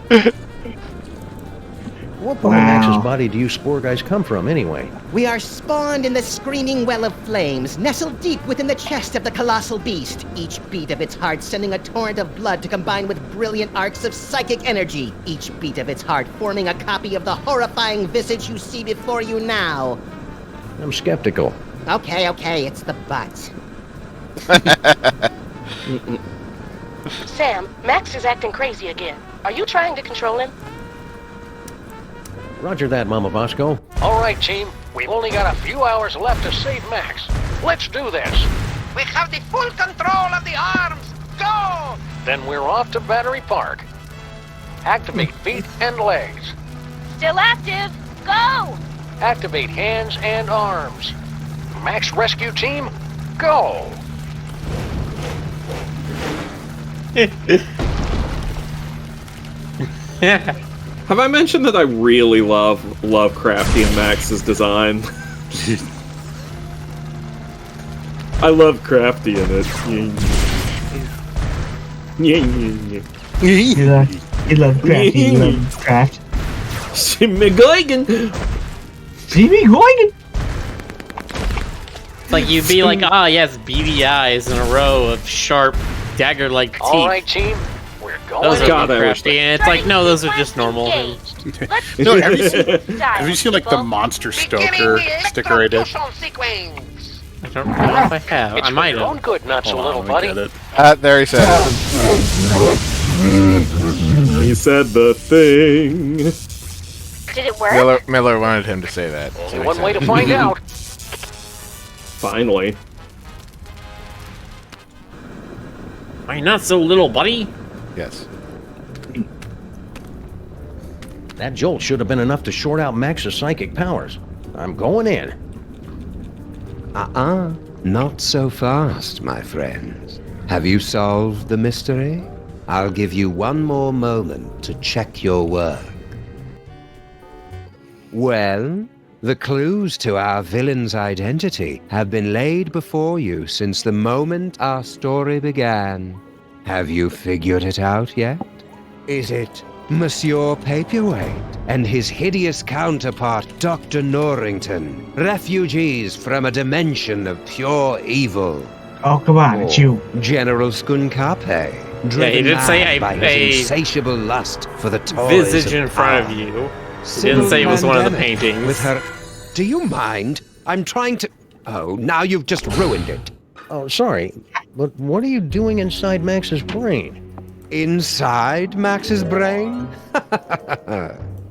What part of Max's body do you spore guys come from, anyway? We are spawned in the screaming well of flames, nestled deep within the chest of the colossal beast, each beat of its heart sending a torrent of blood to combine with brilliant arcs of psychic energy, each beat of its heart forming a copy of the horrifying visage you see before you now. I'm skeptical. Okay, it's the butt. Sam, Max is acting crazy again. Are you trying to control him? Roger that, Mama Bosco. All right, team. We've only got a few hours left to save Max. Let's do this. We have the full control of the arms! Go! Then we're off to Battery Park. Activate feet and legs. Still active. Go! Activate hands and arms. Max Rescue Team, go! Have I mentioned that I really love Lovecraftian Max's design? I love Craftian it. You love craft. You love craft. Jimmy Goigan! Jimmy Goigan! It's like you'd be like, yes, beady eyes in a row of sharp, dagger-like teeth. All right, team. We're going. Those are God, I wish crafty, and it's like, no, those are just normal. No, have you seen like the Monster Stoker sticker I did? I don't know if I have. It's I might for your own have. good, not so little buddy. There he said it. He said the thing. Did it work? Miller wanted him to say that. Only one way to find out. Finally. Are you not so little, buddy? Yes. That jolt should have been enough to short out Max's psychic powers. I'm going in. Not so fast, my friends. Have you solved the mystery? I'll give you one more moment to check your work. Well, the clues to our villain's identity have been laid before you since the moment our story began. Have you figured it out yet? Is it Monsieur Paperweight and his hideous counterpart, Dr. Norrington, refugees from a dimension of pure evil? Oh, come on, it's you. General Skunkape, driven he did say mad by his insatiable lust for the toys Visage in front of you. He didn't say it was one of the paintings. With her... Do you mind? I'm trying to... Oh, now you've just ruined it. Oh, sorry, but what are you doing inside Max's brain? Inside Max's brain?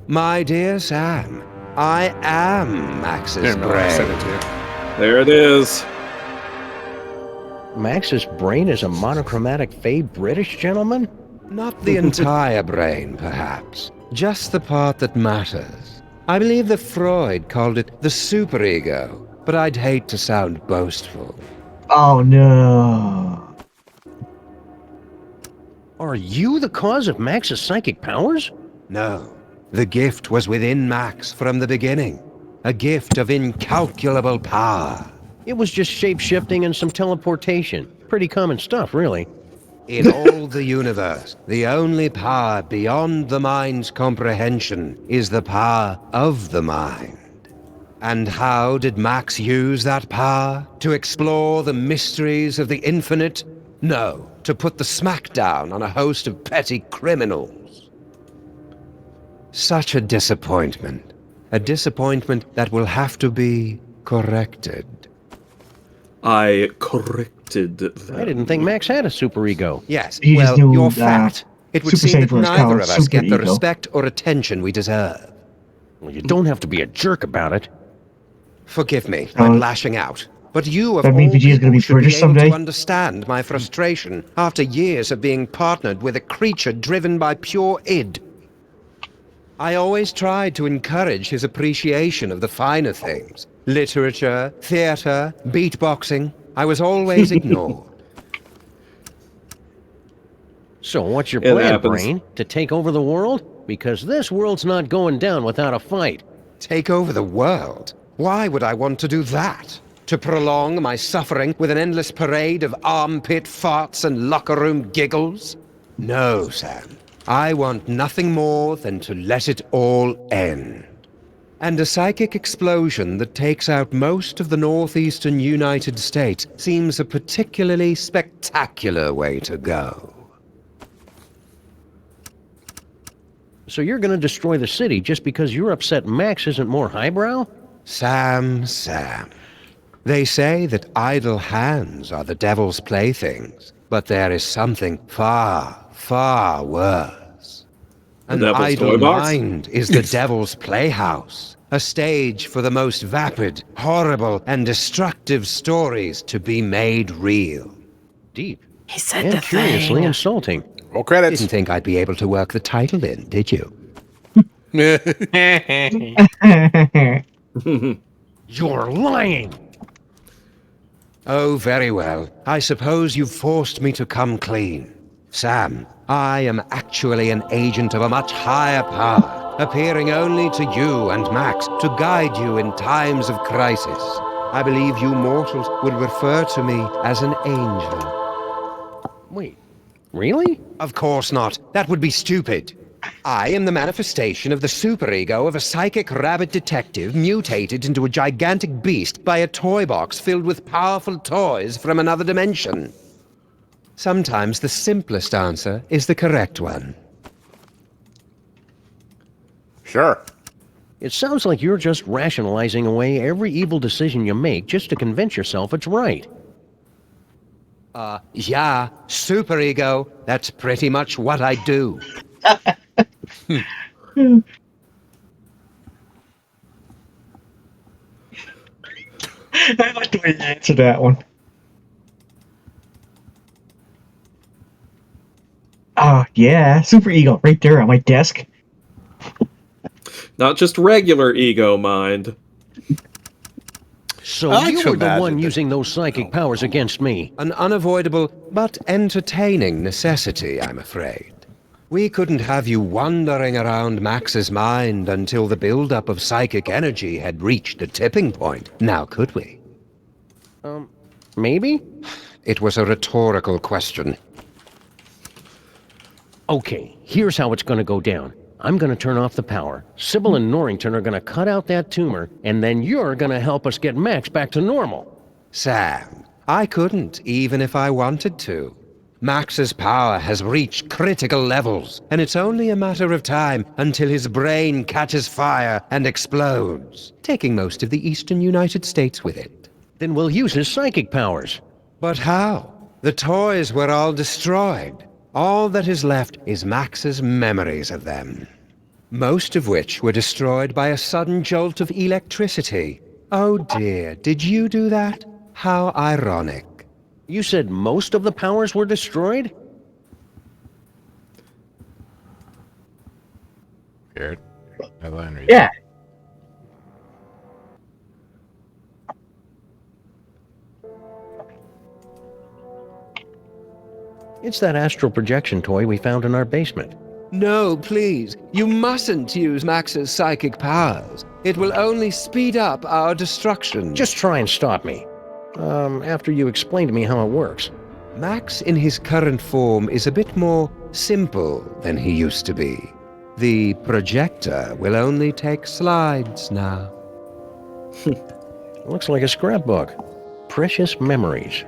My dear Sam, I am Max's brain. There it is. Max's brain is a monochromatic fey British gentleman? Not the entire brain, perhaps. Just the part that matters. I believe that Freud called it the superego, but I'd hate to sound boastful. Oh, no. Are you the cause of Max's psychic powers? No. The gift was within Max from the beginning. A gift of incalculable power. It was just shape-shifting and some teleportation. Pretty common stuff, really. In all the universe, the only power beyond the mind's comprehension is the power of the mind. And how did Max use that power? To explore the mysteries of the infinite? No, to put the smackdown on a host of petty criminals. Such a disappointment. A disappointment that will have to be corrected. I corrected that. I didn't think Max had a superego. Yes, He just well, knew, you're fat. It would Super seem that Saver is neither called of us get the superego. respect or attention we deserve. Well, you don't have to be a jerk about it. Forgive me, I'm lashing out. But you of That all means Vegeta's people gonna be should be British able someday. to understand my frustration after years of being partnered with a creature driven by pure id. I always tried to encourage his appreciation of the finer things. Literature, theater, beatboxing. I was always ignored. So what's your It plan, happens. Brain? To take over the world? Because this world's not going down without a fight. Take over the world? Why would I want to do that? To prolong my suffering with an endless parade of armpit farts and locker room giggles? No, Sam. I want nothing more than to let it all end. And a psychic explosion that takes out most of the northeastern United States seems a particularly spectacular way to go. So you're gonna destroy the city just because you're upset Max isn't more highbrow? Sam. They say that idle hands are the devil's playthings, but there is something far, far worse. An idle mind is the devil's playhouse, a stage for the most vapid, horrible, and destructive stories to be made real. Deep. He said And the curiously thing. insulting. Roll credits. Didn't think I'd be able to work the title in, did you? You're lying! Oh, very well. I suppose you've forced me to come clean. Sam, I am actually an agent of a much higher power, appearing only to you and Max to guide you in times of crisis. I believe you mortals would refer to me as an angel. Wait, really? Of course not. That would be stupid. I am the manifestation of the superego of a psychic rabbit detective mutated into a gigantic beast by a toy box filled with powerful toys from another dimension. Sometimes the simplest answer is the correct one. Sure. It sounds like you're just rationalizing away every evil decision you make just to convince yourself it's right. Yeah, superego. That's pretty much what I do. I like the way you answered that one. Yeah, super ego right there on my desk. Not just regular ego mind. So you were the one using those psychic powers against me. An unavoidable but entertaining necessity, I'm afraid. We couldn't have you wandering around Max's mind until the buildup of psychic energy had reached a tipping point, now could we? Maybe? It was a rhetorical question. Okay, here's how it's gonna go down. I'm gonna turn off the power. Sybil and Norrington are gonna cut out that tumor, and then you're gonna help us get Max back to normal. Sam, I couldn't, even if I wanted to. Max's power has reached critical levels, and it's only a matter of time until his brain catches fire and explodes, taking most of the eastern United States with it. Then we'll use his psychic powers. But how? The toys were all destroyed. All that is left is Max's memories of them. Most of which were destroyed by a sudden jolt of electricity. Oh dear, did you do that? How ironic. You said most of the powers were destroyed? Weird. Yeah. It's that astral projection toy we found in our basement. No, please. You mustn't use Max's psychic powers. It will only speed up our destruction. Just try and stop me. After you explain to me how it works. Max in his current form is a bit more simple than he used to be. The projector will only take slides now. Looks like a scrapbook. Precious memories.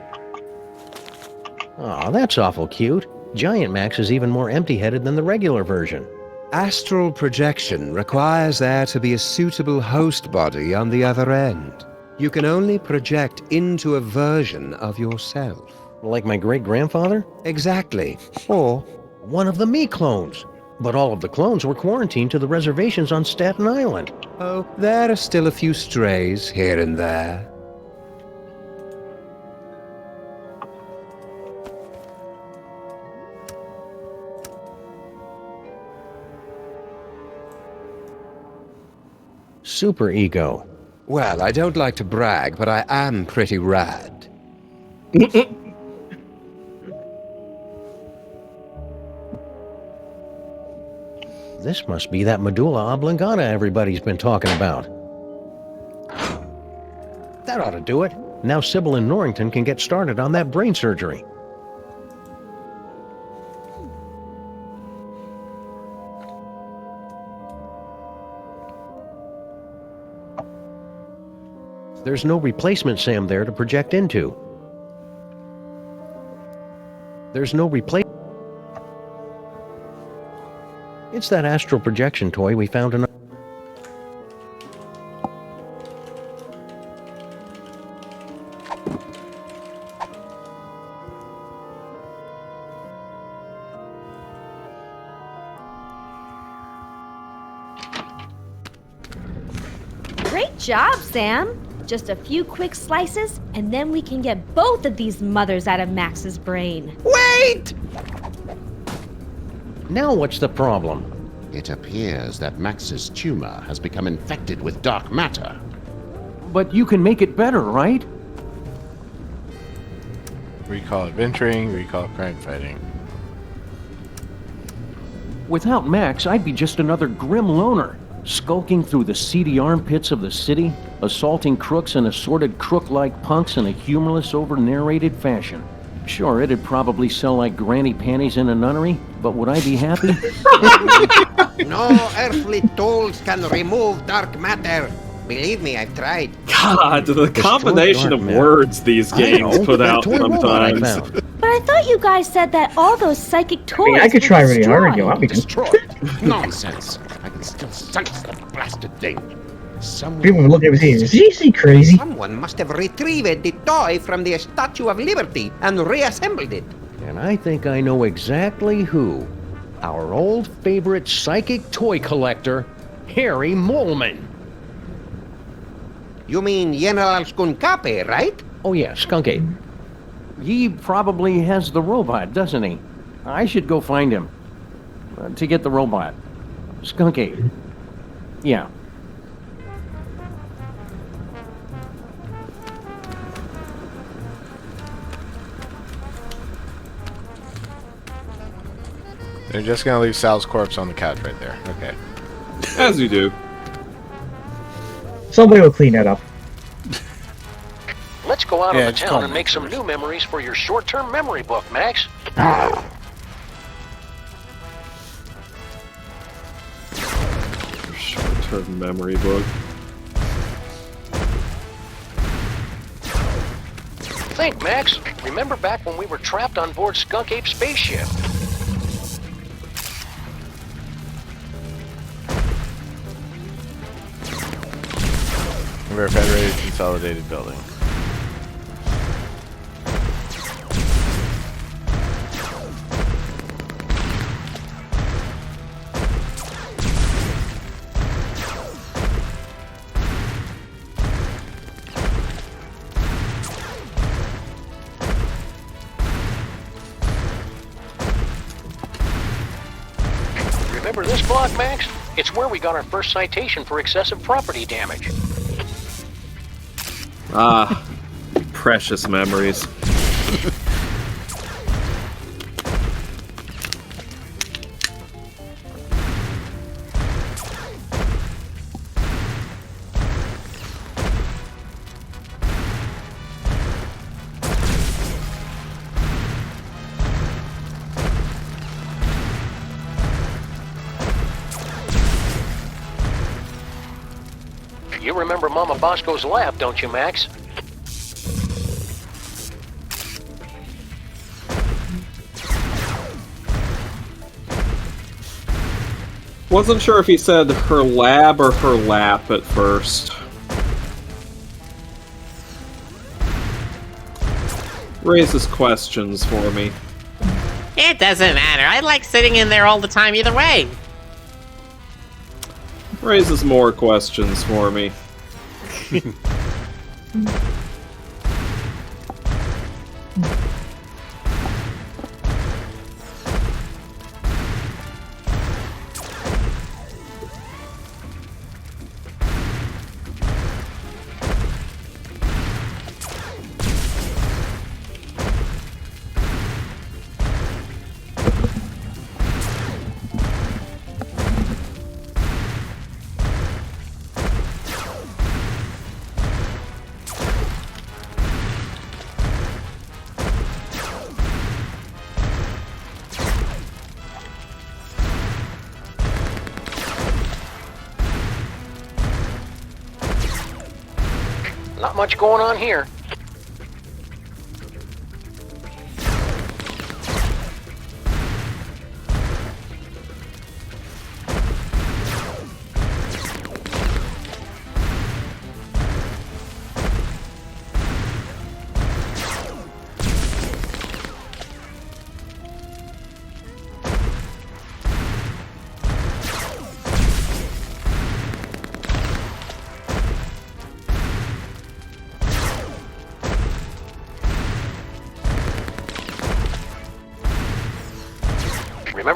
Aw, that's awful cute. Giant Max is even more empty-headed than the regular version. Astral projection requires there to be a suitable host body on the other end. You can only project into a version of yourself. Like my great-grandfather? Exactly. Or one of the me clones. But all of the clones were quarantined to the reservations on Staten Island. Oh, there are still a few strays here and there. Super ego. Well, I don't like to brag, but I am pretty rad. This must be that medulla oblongata everybody's been talking about. That ought to do it. Now Sybil and Norrington can get started on that brain surgery. There's no replacement Sam there to project into. There's no replace. It's that astral projection toy we found in... Great job, Sam! Just a few quick slices, and then we can get both of these mothers out of Max's brain. Wait! Now what's the problem? It appears that Max's tumor has become infected with dark matter. But you can make it better, right? Recall adventuring, recall crime fighting. Without Max, I'd be just another grim loner, skulking through the seedy armpits of the city, assaulting crooks and assorted crook-like punks in a humorless, over-narrated fashion. Sure, it'd probably sell like granny panties in a nunnery, but would I be happy? No earthly tools can remove dark matter. Believe me, I've tried. God, the combination of words these games put out sometimes. But I thought you guys said that all those psychic toys I could were try really hard, destroyed. yo. I'll be Destroyed? Nonsense. I can still sense the blasted thing. People look at me and say, is he crazy? Someone must have retrieved the toy from the Statue of Liberty and reassembled it. And I think I know exactly who. Our old favorite psychic toy collector, Harry Molman. You mean General Skunkape, right? Oh yeah, Skunk Ape. He probably has the robot, doesn't he? I should go find him. To get the robot. Skunk Ape. Yeah. They're just gonna leave Sal's corpse on the couch right there. Okay. As you do. Somebody will clean that up. Let's go out Yeah, on the it's town called and make some new memories for your short-term memory book, Max. Short-term memory book. Think, Max. Remember back when we were trapped on board Skunk Ape's spaceship? We're a federated consolidated building. Remember this block, Max? It's where we got our first citation for excessive property damage. Ah, precious memories. You remember Mama Bosco's lab, don't you, Max? Wasn't sure if he said her lab or her lap at first. Raises questions for me. It doesn't matter. I like sitting in there all the time either way. Raises more questions for me. Not much going on here.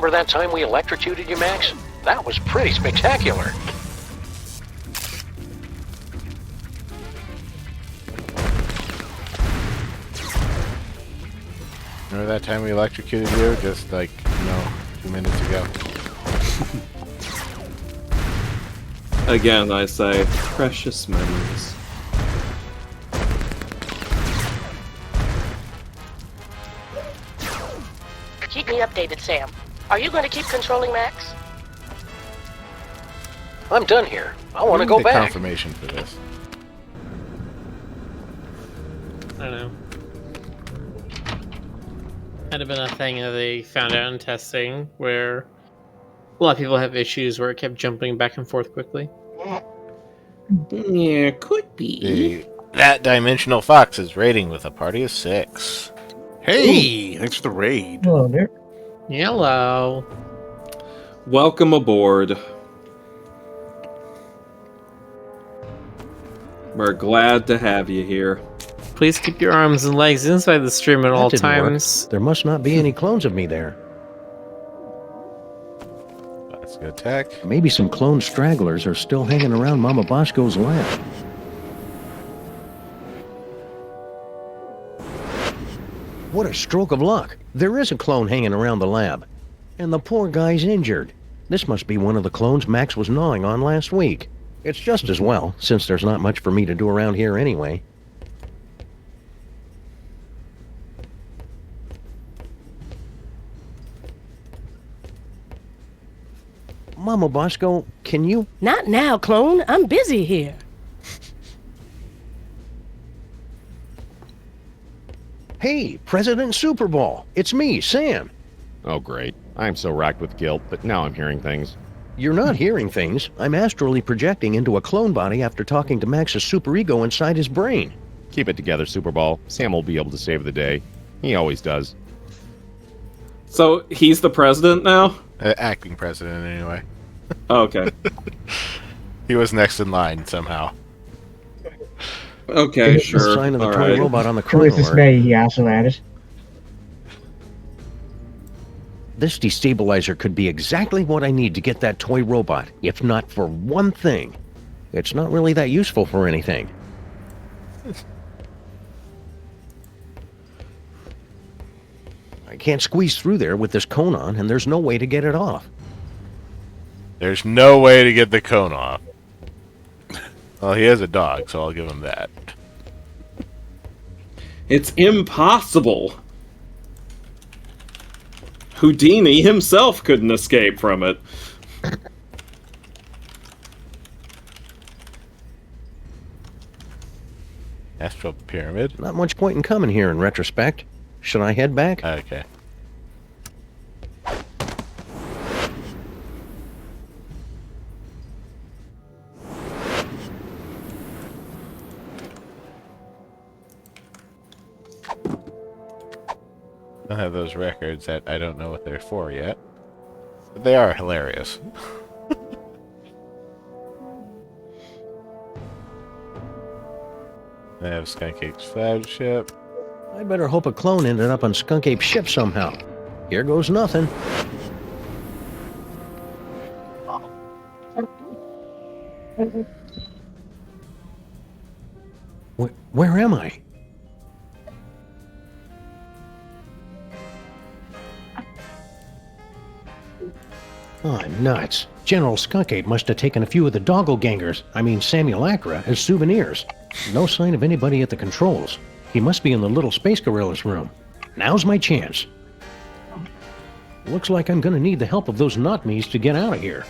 Remember that time we electrocuted you, Max? That was pretty spectacular. Remember that time we electrocuted you? Just like, 2 minutes ago. Again, I say, precious memories. Keep me updated, Sam. Are you going to keep controlling Max? I'm done here. I want to go back. Confirmation for this. I don't know. Might have been a thing that they found out in testing where a lot of people have issues where it kept jumping back and forth quickly. Yeah, could be. That Dimensional Fox is raiding with a party of 6. Hey, thanks for the raid. Hello there. Hello. Welcome aboard. We're glad to have you here. Please keep your arms and legs inside the stream at all That didn't work. times. There must not be any clones of me there. Let's go tech. Maybe some clone stragglers are still hanging around Mama Bosco's lab. What a stroke of luck. There is a clone hanging around the lab. And the poor guy's injured. This must be one of the clones Max was gnawing on last week. It's just as well, since there's not much for me to do around here anyway. Mama Bosco, can you... Not now, clone. I'm busy here. Hey, President Super Bowl. It's me, Sam. Oh, great. I'm so racked with guilt, but now I'm hearing things. You're not hearing things. I'm astrally projecting into a clone body after talking to Max's superego inside his brain. Keep it together, Super Bowl. Sam will be able to save the day. He always does. So, he's the president now? Acting president, anyway. Okay. He was next in line, somehow. Okay, sure. The sign of the All toy right. robot on the Who crime is this alert. May? He also added. This destabilizer could be exactly what I need to get that toy robot, if not for one thing. It's not really that useful for anything. I can't squeeze through there with this cone on, and there's no way to get it off. There's no way to get the cone off. Well, he has a dog, so I'll give him that. It's impossible. Houdini himself couldn't escape from it. Astral Pyramid? Not much point in coming here in retrospect. Should I head back? Okay. I have those records that I don't know what they're for yet. But they are hilarious. I have Skunk Ape's flagship. I'd better hope a clone ended up on Skunk Ape's ship somehow. Here goes nothing. Where am I? Oh, nuts. General Skunk Ape must have taken a few of the doppelgangers, Simulacra, as souvenirs. No sign of anybody at the controls. He must be in the little Space Gorilla's room. Now's my chance. Looks like I'm gonna need the help of those not-me's to get out of here.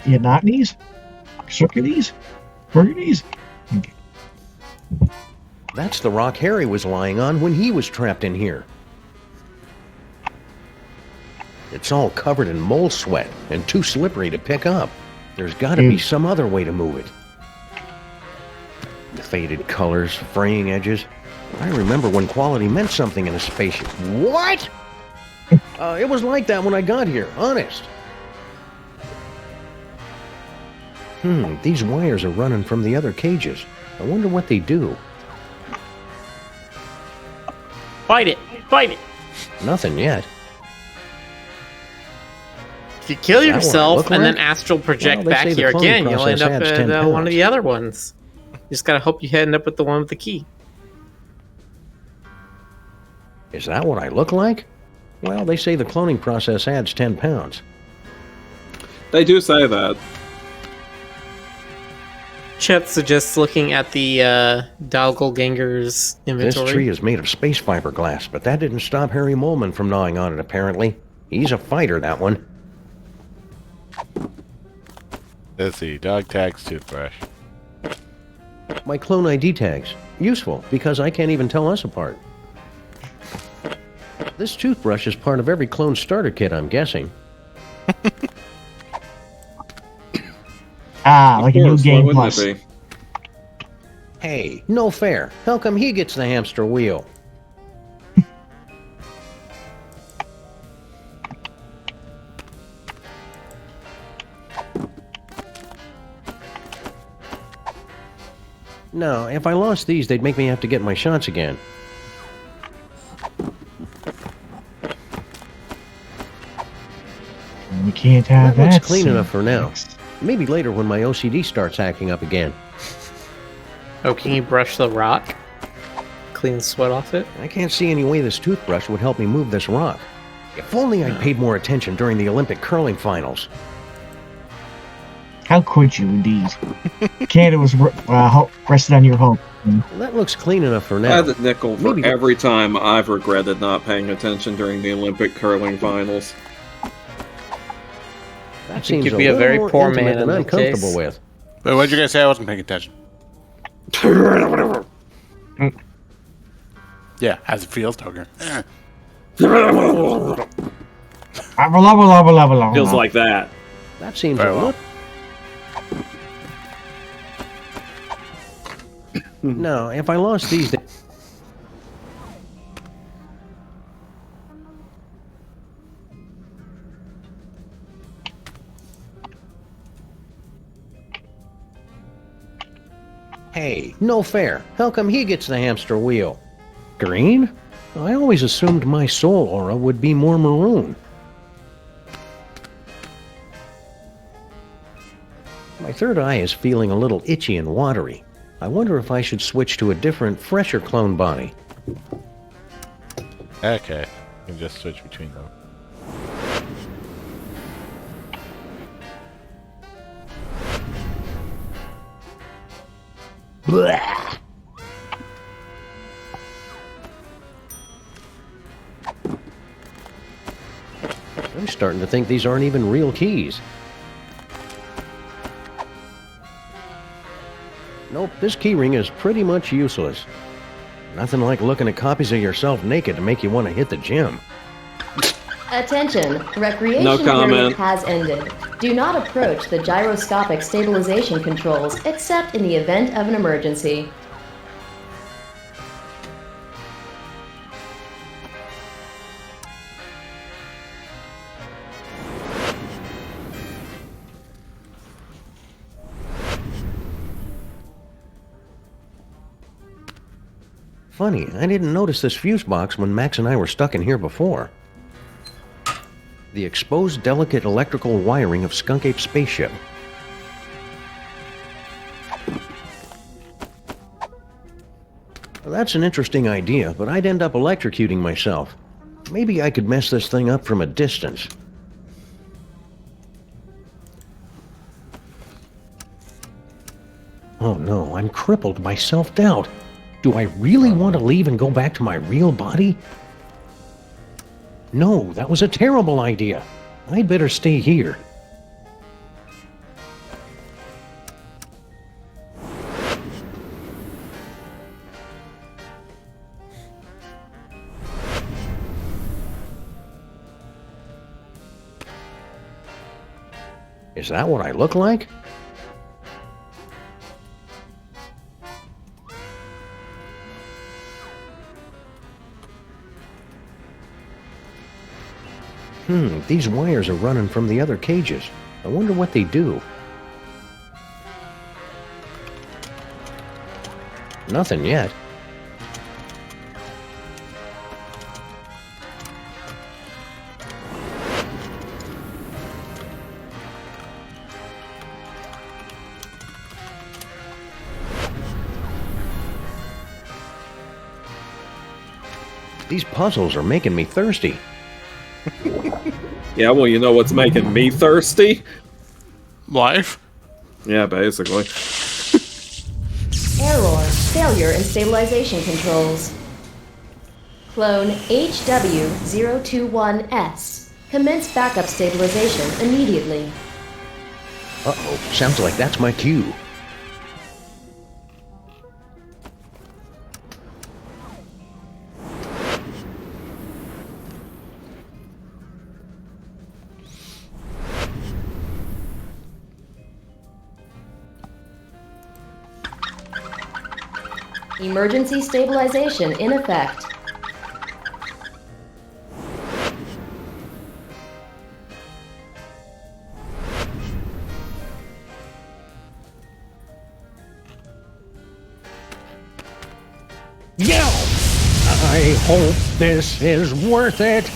You not knees? Shook your knees? Where your knees? That's the rock Harry was lying on when he was trapped in here. It's all covered in mole sweat and too slippery to pick up. There's gotta be some other way to move it. Faded colors, fraying edges. I remember when quality meant something in a spaceship. What? It was like that when I got here, honest. These wires are running from the other cages. I wonder what they do. Fight it! Fight it! Nothing yet. If you kill Is that what I yourself look and then like? astral project Well, they back say the here cloning again, you'll end process up adds at 10 one of pounds. the other ones. You just gotta hope you end up with the one with the key. Is that what I look like? Well, they say the cloning process adds 10 pounds. They do say that. Chet suggests looking at the Doppelganger's inventory. This tree is made of space fiberglass, but that didn't stop Harry Molman from gnawing on it, apparently. He's a fighter, that one. Let's see. Dog tags, toothbrush. My clone ID tags. Useful, because I can't even tell us apart. This toothbrush is part of every clone starter kit, I'm guessing. Like a new game plus. Hey, no fair. How come he gets the hamster wheel? No, if I lost these, they'd make me have to get my shots again. We can't have That that. looks clean enough for now. Maybe later when my OCD starts acting up again. Oh, can you brush the rock? Clean the sweat off it? I can't see any way this toothbrush would help me move this rock. If only I'd paid more attention during the Olympic curling finals. How could you, indeed? Canada was rested on your hope. That looks clean enough for I now. had the nickel for Maybe- every time I've regretted not paying attention during the Olympic curling finals. That think seems you'd a be a little very more poor intimate man than in I'm that comfortable case. with. Wait, what'd you guys say? I wasn't paying attention. Yeah, how's it feel, Toger? Feels like that. That seems Very a well. little... No, if I lost these... Hey, no fair. How come he gets the hamster wheel? Green? I always assumed my soul aura would be more maroon. My third eye is feeling a little itchy and watery. I wonder if I should switch to a different, fresher clone body. Okay. You can just switch between them. Blah. I'm starting to think these aren't even real keys. Nope, this keyring is pretty much useless. Nothing like looking at copies of yourself naked to make you want to hit the gym. Attention, recreation No comment. period has ended. Do not approach the gyroscopic stabilization controls except in the event of an emergency. Funny, I didn't notice this fuse box when Max and I were stuck in here before. The exposed delicate electrical wiring of Skunk Ape's spaceship. Well, that's an interesting idea, but I'd end up electrocuting myself. Maybe I could mess this thing up from a distance. Oh no, I'm crippled by self-doubt. Do I really want to leave and go back to my real body? No, that was a terrible idea. I'd better stay here. Is that what I look like? These wires are running from the other cages. I wonder what they do. Nothing yet. These puzzles are making me thirsty. Yeah, well, you know what's making me thirsty? Life? Yeah, basically. Error. Failure in stabilization controls. Clone HW021S. Commence backup stabilization immediately. Uh-oh, sounds like that's my cue. Emergency stabilization in effect. Yeah! I hope this is worth it.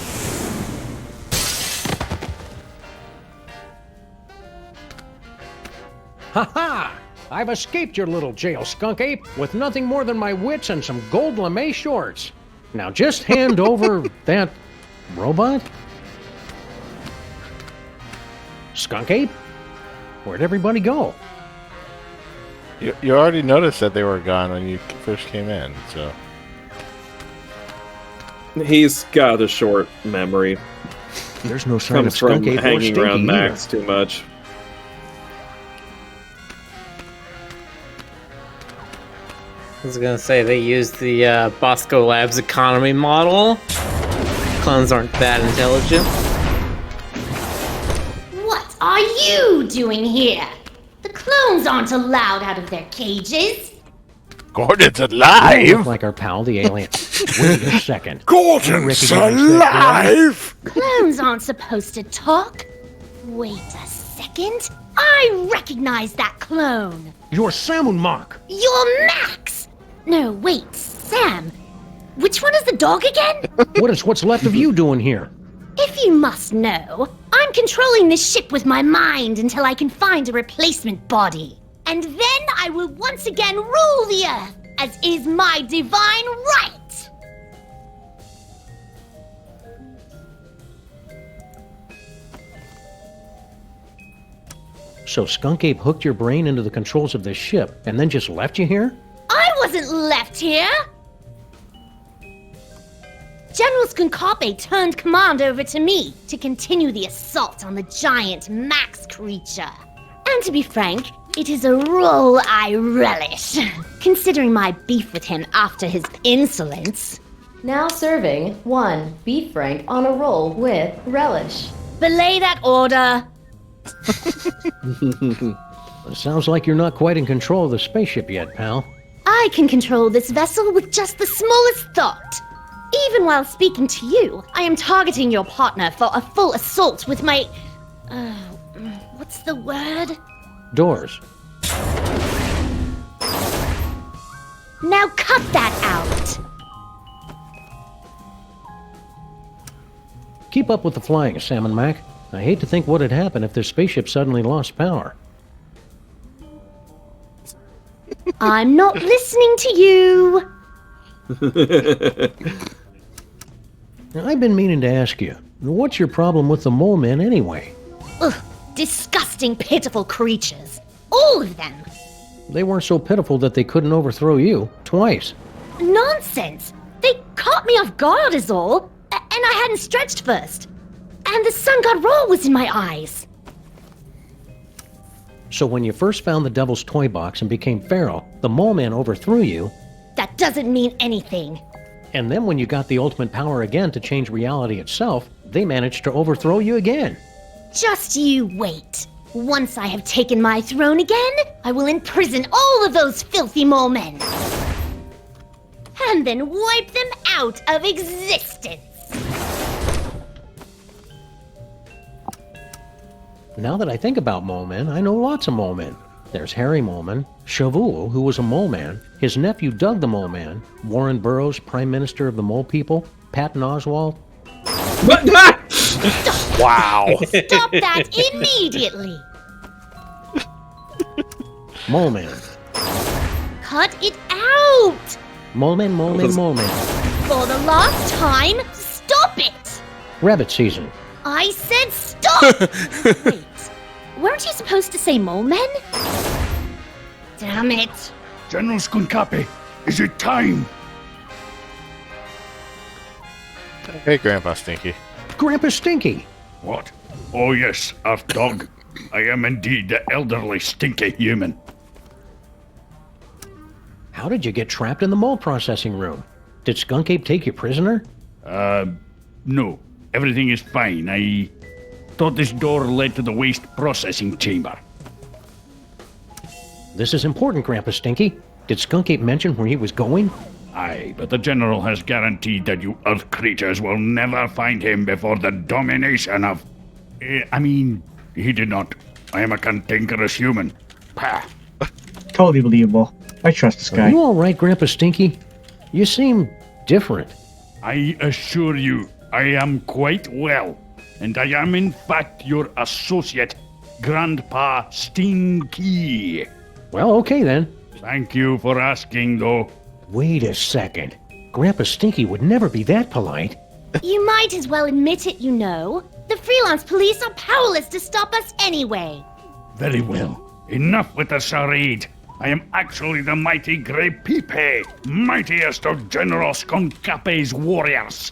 Ha-ha! I've escaped your little jail, skunk ape, with nothing more than my wits and some gold lame shorts. Now just hand over that robot? Skunk ape? Where'd everybody go? You already noticed that they were gone when you first came in, so... He's got a short memory. There's no sign of Comes from skunk ape or hanging Stinky around either. Max too much. I was gonna say they used the Bosco Labs economy model. Clones aren't that intelligent. What are you doing here? The clones aren't allowed out of their cages. Gordon's You alive! look like our pal, the alien. Wait a second. Gordon's You recognize that guy? alive! Clones aren't supposed to talk. Wait a second. I recognize that clone. You're Samun Mark. You're Max. No, wait, Sam. Which one is the dog again? What is what's left of you doing here? If you must know, I'm controlling this ship with my mind until I can find a replacement body. And then I will once again rule the Earth, as is my divine right. So Skunk Ape hooked your brain into the controls of this ship and then just left you here? I wasn't left here. General Skunkape turned command over to me to continue the assault on the giant Max creature. And to be frank, it is a role I relish, considering my beef with him after his insolence. Now serving 1 beef frank on a roll with relish. Belay that order. Sounds like you're not quite in control of the spaceship yet, pal. I can control this vessel with just the smallest thought. Even while speaking to you, I am targeting your partner for a full assault with my... what's the word? Doors. Now cut that out! Keep up with the flying, Salmon Mac. I hate to think what had happened if this spaceship suddenly lost power. I'm not listening to you! I've been meaning to ask you, what's your problem with the mole men anyway? Ugh, disgusting, pitiful creatures. All of them. They weren't so pitiful that they couldn't overthrow you twice. Nonsense! They caught me off guard is all, and I hadn't stretched first. And the sun god roll was in my eyes. So when you first found the Devil's Toy Box and became Pharaoh, the mole man overthrew you. That doesn't mean anything. And then when you got the ultimate power again to change reality itself, they managed to overthrow you again. Just you wait. Once I have taken my throne again, I will imprison all of those filthy mole men. And then wipe them out of existence. Now that I think about mole men, I know lots of mole men. There's Harry Moleman, Shavuot, who was a mole man, his nephew Doug the Mole Man, Warren Burroughs, Prime Minister of the Mole People, Patton Oswalt. Wow. Stop that immediately. Mole Man. Cut it out. Mole Man, Mole Man, Mole Man. For the last time, stop it! Rabbit season. I said stop! Wait, weren't you supposed to say mole men? Damn it. General Skunkapi, is it time? Hey, Grandpa Stinky. Grandpa Stinky. What? Oh yes, Earth Dog. I am indeed the elderly stinky human. How did you get trapped in the mole processing room? Did Skunk Ape take you prisoner? No. Everything is fine. I thought this door led to the waste processing chamber. This is important, Grandpa Stinky. Did Skunk Ape mention where he was going? Aye, but the General has guaranteed that you Earth creatures will never find him before the domination of... he did not. I am a cantankerous human. Pah. Totally believable. I trust this Are guy. you alright, Grandpa Stinky? You seem different. I assure you, I am quite well. And I am in fact your associate, Grandpa Stinky. Well, okay then. Thank you for asking, though. Wait a second. Grandpa Stinky would never be that polite. You might as well admit it, you know. The freelance police are powerless to stop us anyway. Very well. Enough with the charade. I am actually the mighty Grey Pipe, mightiest of General Skunkape's warriors.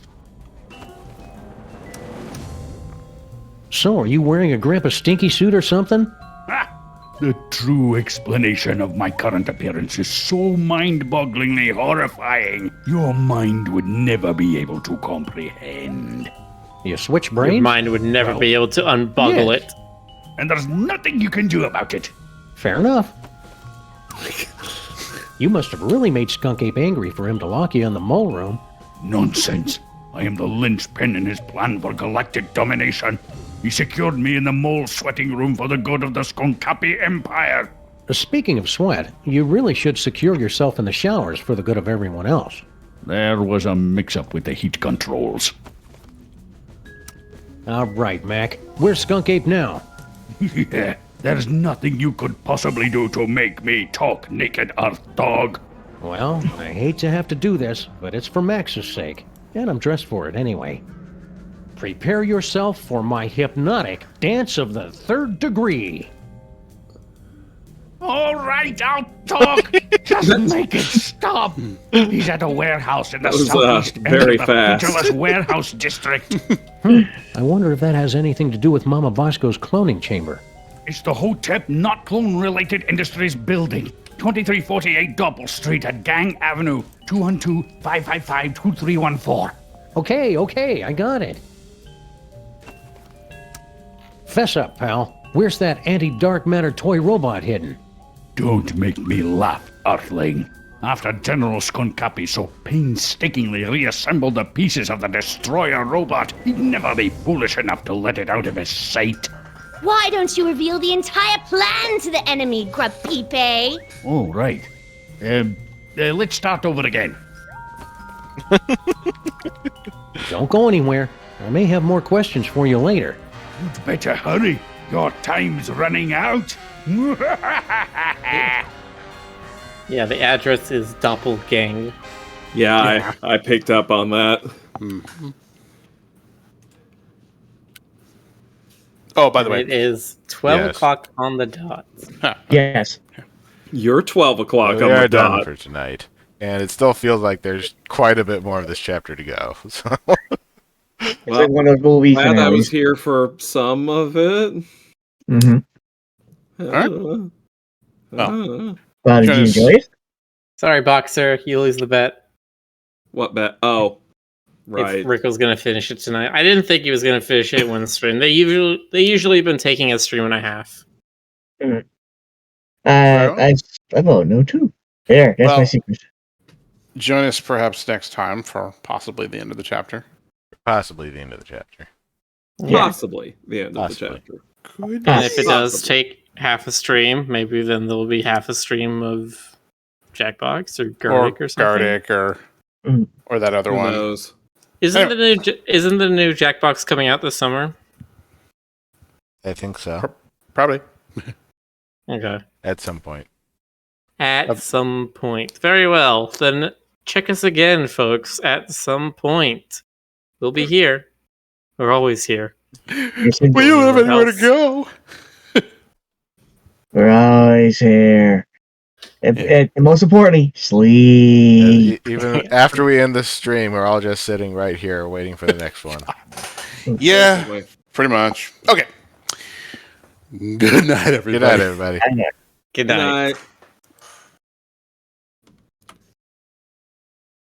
So, are you wearing a Grandpa Stinky suit or something? The true explanation of my current appearance is so mind-bogglingly horrifying, your mind would never be able to comprehend. You switch brains? Your mind would never be able to unboggle Yes. it. And there's nothing you can do about it. Fair enough. You must have really made Skunk Ape angry for him to lock you in the mole room. Nonsense. I am the linchpin in his plan for galactic domination. He secured me in the mole sweating room for the good of the Skunkapi Empire. Speaking of sweat, you really should secure yourself in the showers for the good of everyone else. There was a mix-up with the heat controls. All right, Mac. Where's Skunk Ape now? Yeah, there's nothing you could possibly do to make me talk, naked Earth Dog. Well, I hate to have to do this, but it's for Max's sake, and I'm dressed for it anyway. Prepare yourself for my hypnotic dance of the third degree. All right, I'll talk. Just make it stop. He's at a warehouse in the That was, southeast end very of the fast. featureless warehouse district. I wonder if that has anything to do with Mama Bosco's cloning chamber. It's the Hotep Not Clone-Related Industries Building, 2348 Doppel Street at Gang Avenue, 212-555-2314. Okay, I got it. Fess up, pal. Where's that anti-dark matter toy robot hidden? Don't make me laugh, Earthling. After General Skunkapi so painstakingly reassembled the pieces of the destroyer robot, he'd never be foolish enough to let it out of his sight. Why don't you reveal the entire plan to the enemy, Grubpepe? Oh, right. Let's start over again. Don't go anywhere. I may have more questions for you later. You'd better hurry. Your time's running out. Yeah, the address is Doppelgang. Yeah, I picked up on that. Oh, by the way, It is 12 Yes. o'clock on the dot. Yes. You're 12 o'clock We on are the done dot. for tonight, and it still feels like there's quite a bit more of this chapter to go. So. It's like one of those movie Glad I was finales. here for some of it. Mm-hmm. Uh, Well, did you enjoy it? Sorry, Boxer, you lose the bet. What bet? Oh, right. If Rick was going to finish it tonight. I didn't think he was going to finish it when stream. They usually been taking a stream and a half. I vote no too. There, that's my Well- secret. Join us perhaps next time for possibly the end of the chapter. Possibly the end of the chapter. Possibly the end Possibly. of the chapter. And if it does take half a stream, maybe then there'll be half a stream of Jackbox or Garlic or something. Gardic or that other Who one. knows? Isn't the new Jackbox coming out this summer? I think so. Probably. Okay. At some point. At some point. Very well. Then check us again, folks, at some point. We'll be here. We're always here. We don't have anywhere to go. We're always here. And most importantly, sleep. Even after we end the stream, we're all just sitting right here waiting for the next one. Yeah, pretty much. Okay. Good night, everybody. Good night, everybody. Good night.